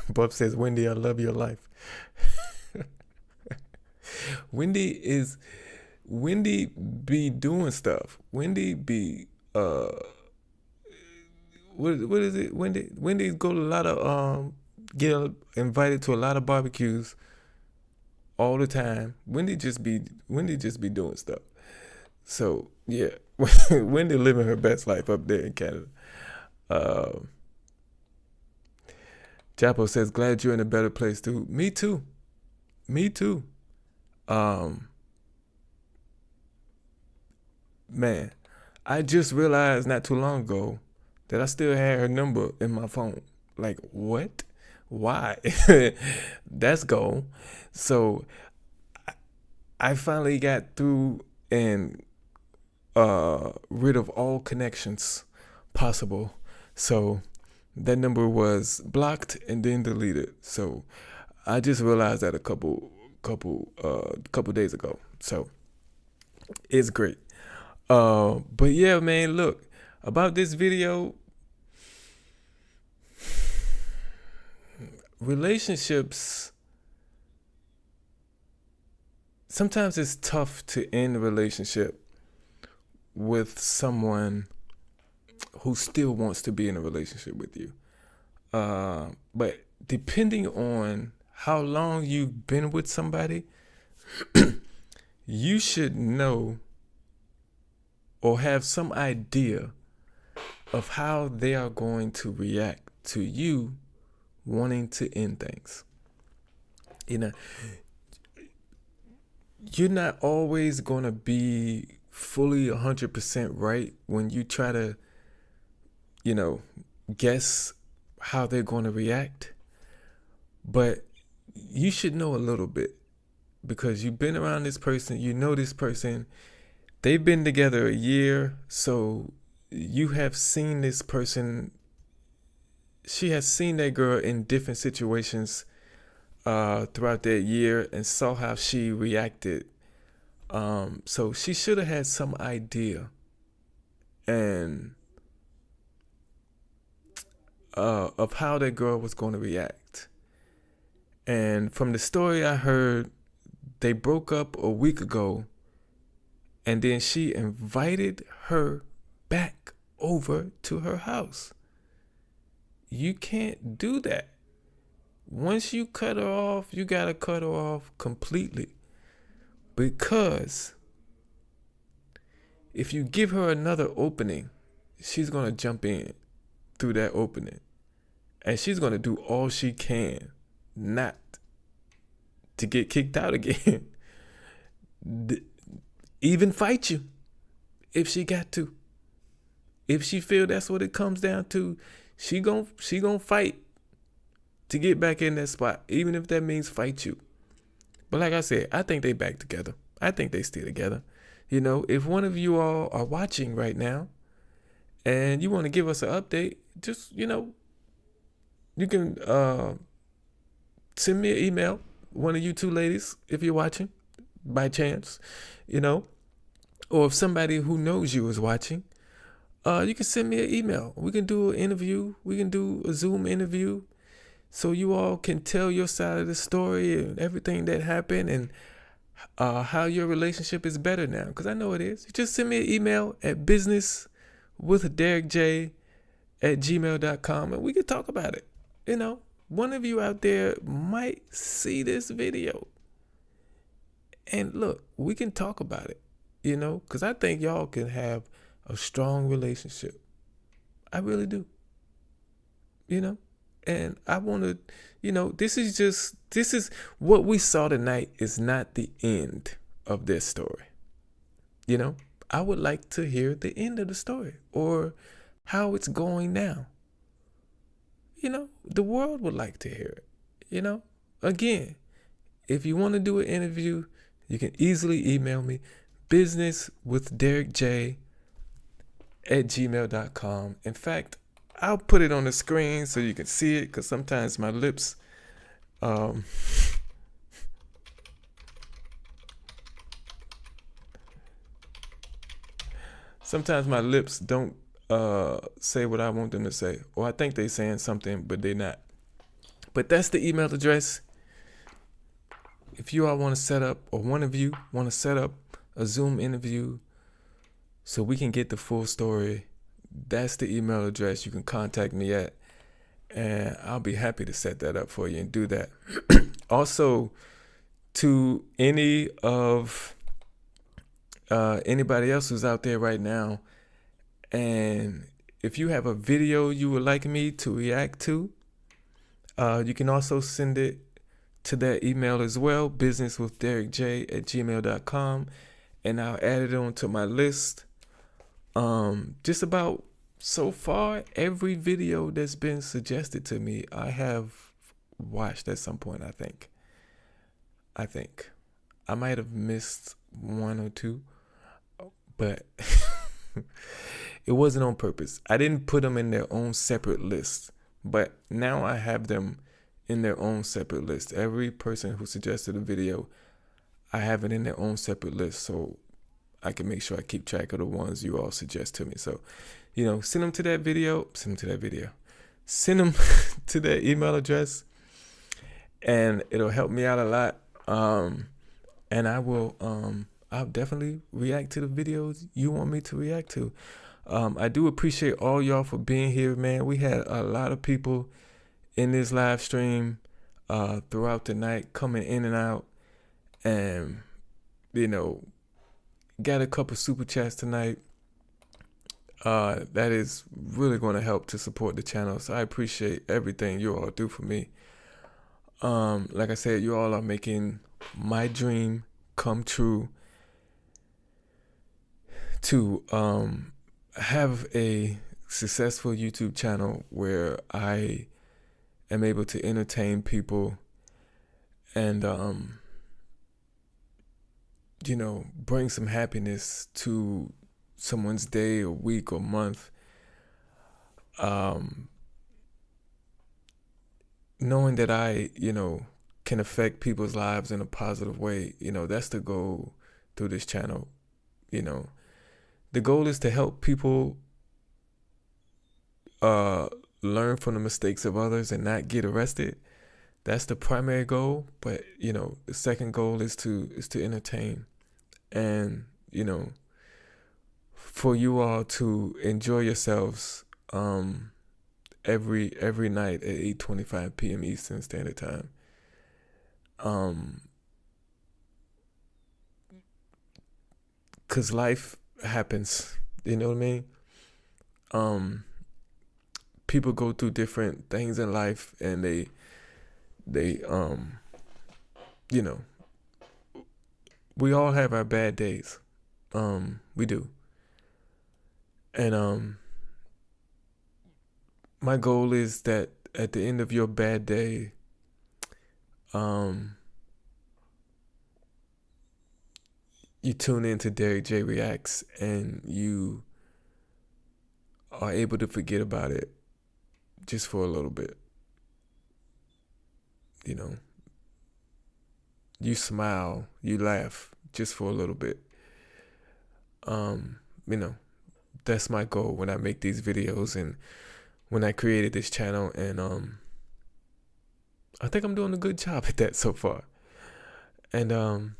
Bob says, Wendy, I love your life. Wendy be doing stuff. Wendy be what is it? Wendy go to a lot of get invited to a lot of barbecues all the time. Wendy just be doing stuff. So yeah, Wendy living her best life up there in Canada. Japo says, glad you're in a better place too. Me too. Man, I just realized not too long ago that I still had her number in my phone. Like, what? Why? That's gone. So I finally got through and rid of all connections possible. So that number was blocked and then deleted. So I just realized that a couple days ago. So it's great. But yeah, man, look, about this video, relationships, sometimes it's tough to end a relationship with someone who still wants to be in a relationship with you. But depending on how long you've been with somebody, you should know or have some idea of how they are going to react to you wanting to end things. You know, you're not always going to be fully 100% right when you try to, guess how they're going to react. But you should know a little bit, because you've been around this person, you know this person, they've been together a year, so you have seen this person. She has seen that girl in different situations throughout that year and saw how she reacted. So she should have had some idea and of how that girl was going to react. And from the story I heard, they broke up a week ago, and then she invited her back over to her house. You can't do that. Once you cut her off, you gotta cut her off completely. Because if you give her another opening, she's gonna jump in through that opening. And she's gonna do all she can not to get kicked out again. Even fight you if she got to. If she feel that's what it comes down to, she gon' fight to get back in that spot, even if that means fight you. But like I said, I think they back together. I think they still together. If one of you all are watching right now and you want to give us an update, just, you can send me an email, one of you two ladies, if you're watching by chance, or if somebody who knows you is watching, you can send me an email. We can do an interview. We can do a Zoom interview so you all can tell your side of the story and everything that happened and how your relationship is better now. Because I know it is. Just send me an email at businesswithderrickj@gmail.com and we can talk about it. One of you out there might see this video. And look, we can talk about it, because I think y'all can have a strong relationship. I really do. And I want to, this is what we saw tonight is not the end of this story. I would like to hear the end of the story or how it's going now. The world would like to hear it. Again, if you want to do an interview, you can easily email me, businesswithderrickj@gmail.com. In fact, I'll put it on the screen so you can see it, because sometimes my lips don't say what I want them to say, or I think they're saying something but they're not. But that's the email address. If you all want to set up, or one of you want to set up a Zoom interview so we can get the full story, that's the email address you can contact me at, and I'll be happy to set that up for you and do that. Also, to any of anybody else who's out there right now, and if you have a video you would like me to react to, you can also send it to that email as well, businesswithderrickj@gmail.com, and I'll add it onto my list. Just about so far, every video that's been suggested to me, I have watched at some point. I think I might have missed one or two, but it wasn't on purpose. I didn't put them in their own separate list, but now I have them in their own separate list. Every person who suggested a video, I have it in their own separate list, so I can make sure I keep track of the ones you all suggest to me. So, send them to that video, send them to that email address, and it'll help me out a lot. And I'll definitely react to the videos you want me to react to. I do appreciate all y'all for being here, man. We had a lot of people in this live stream throughout the night, coming in and out, and got a couple super chats tonight. That is really going to help to support the channel. So I appreciate everything you all do for me. Like I said, you all are making my dream come true to have a successful YouTube channel where I am able to entertain people and bring some happiness to someone's day or week or month. Knowing that I can affect people's lives in a positive way, that's the goal through this channel. The goal is to help people learn from the mistakes of others and not get arrested. That's the primary goal. But the second goal is to entertain, and for you all to enjoy yourselves every night at 8:25 p.m. Eastern Standard Time. Cause life happens, you know what I mean? People go through different things in life, and they we all have our bad days. We do. And my goal is that at the end of your bad day, you tune into Derrick J Reacts and you are able to forget about it just for a little bit. You smile, you laugh just for a little bit. That's my goal when I make these videos and when I created this channel, and I think I'm doing a good job at that so far. And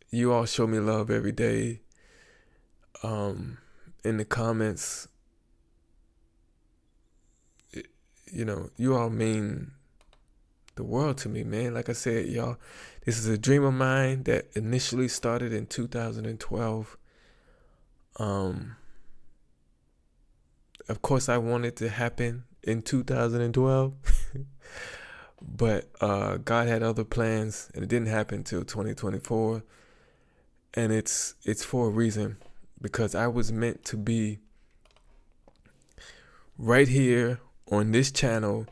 you all show me love every day. In the comments, you all mean the world to me, man. Like I said, y'all, this is a dream of mine that initially started in 2012. Of course, I wanted it to happen in 2012, but God had other plans, and it didn't happen until 2024. And it's for a reason, because I was meant to be right here on this channel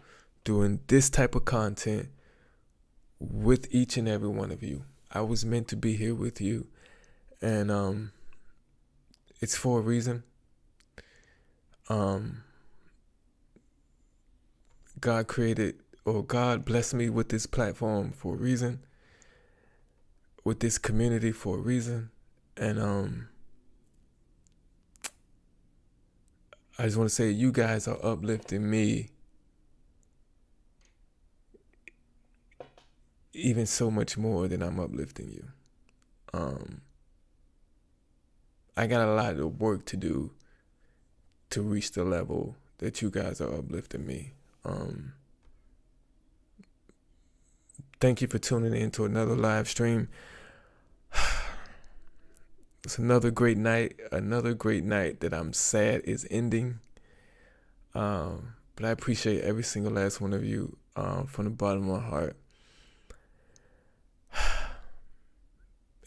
doing this type of content with each and every one of you. I was meant to be here with you, and it's for a reason. God blessed me with this platform for a reason, with this community for a reason. And I just want to say, you guys are uplifting me even so much more than I'm uplifting you. I got a lot of work to do to reach the level that you guys are uplifting me. Thank you for tuning in to another live stream. It's another great night that I'm sad is ending. But I appreciate every single last one of you from the bottom of my heart.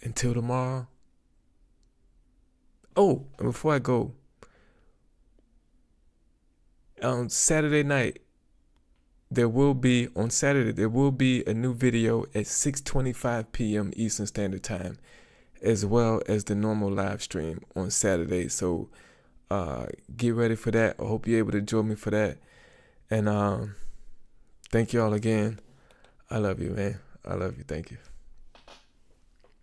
Until tomorrow. Oh, and before I go, on Saturday night, there will be a new video at 6:25 p.m. Eastern Standard Time, as well as the normal live stream on Saturday. So get ready for that. I hope you're able to join me for that. And thank you all again. I love you, man. I love you. Thank you.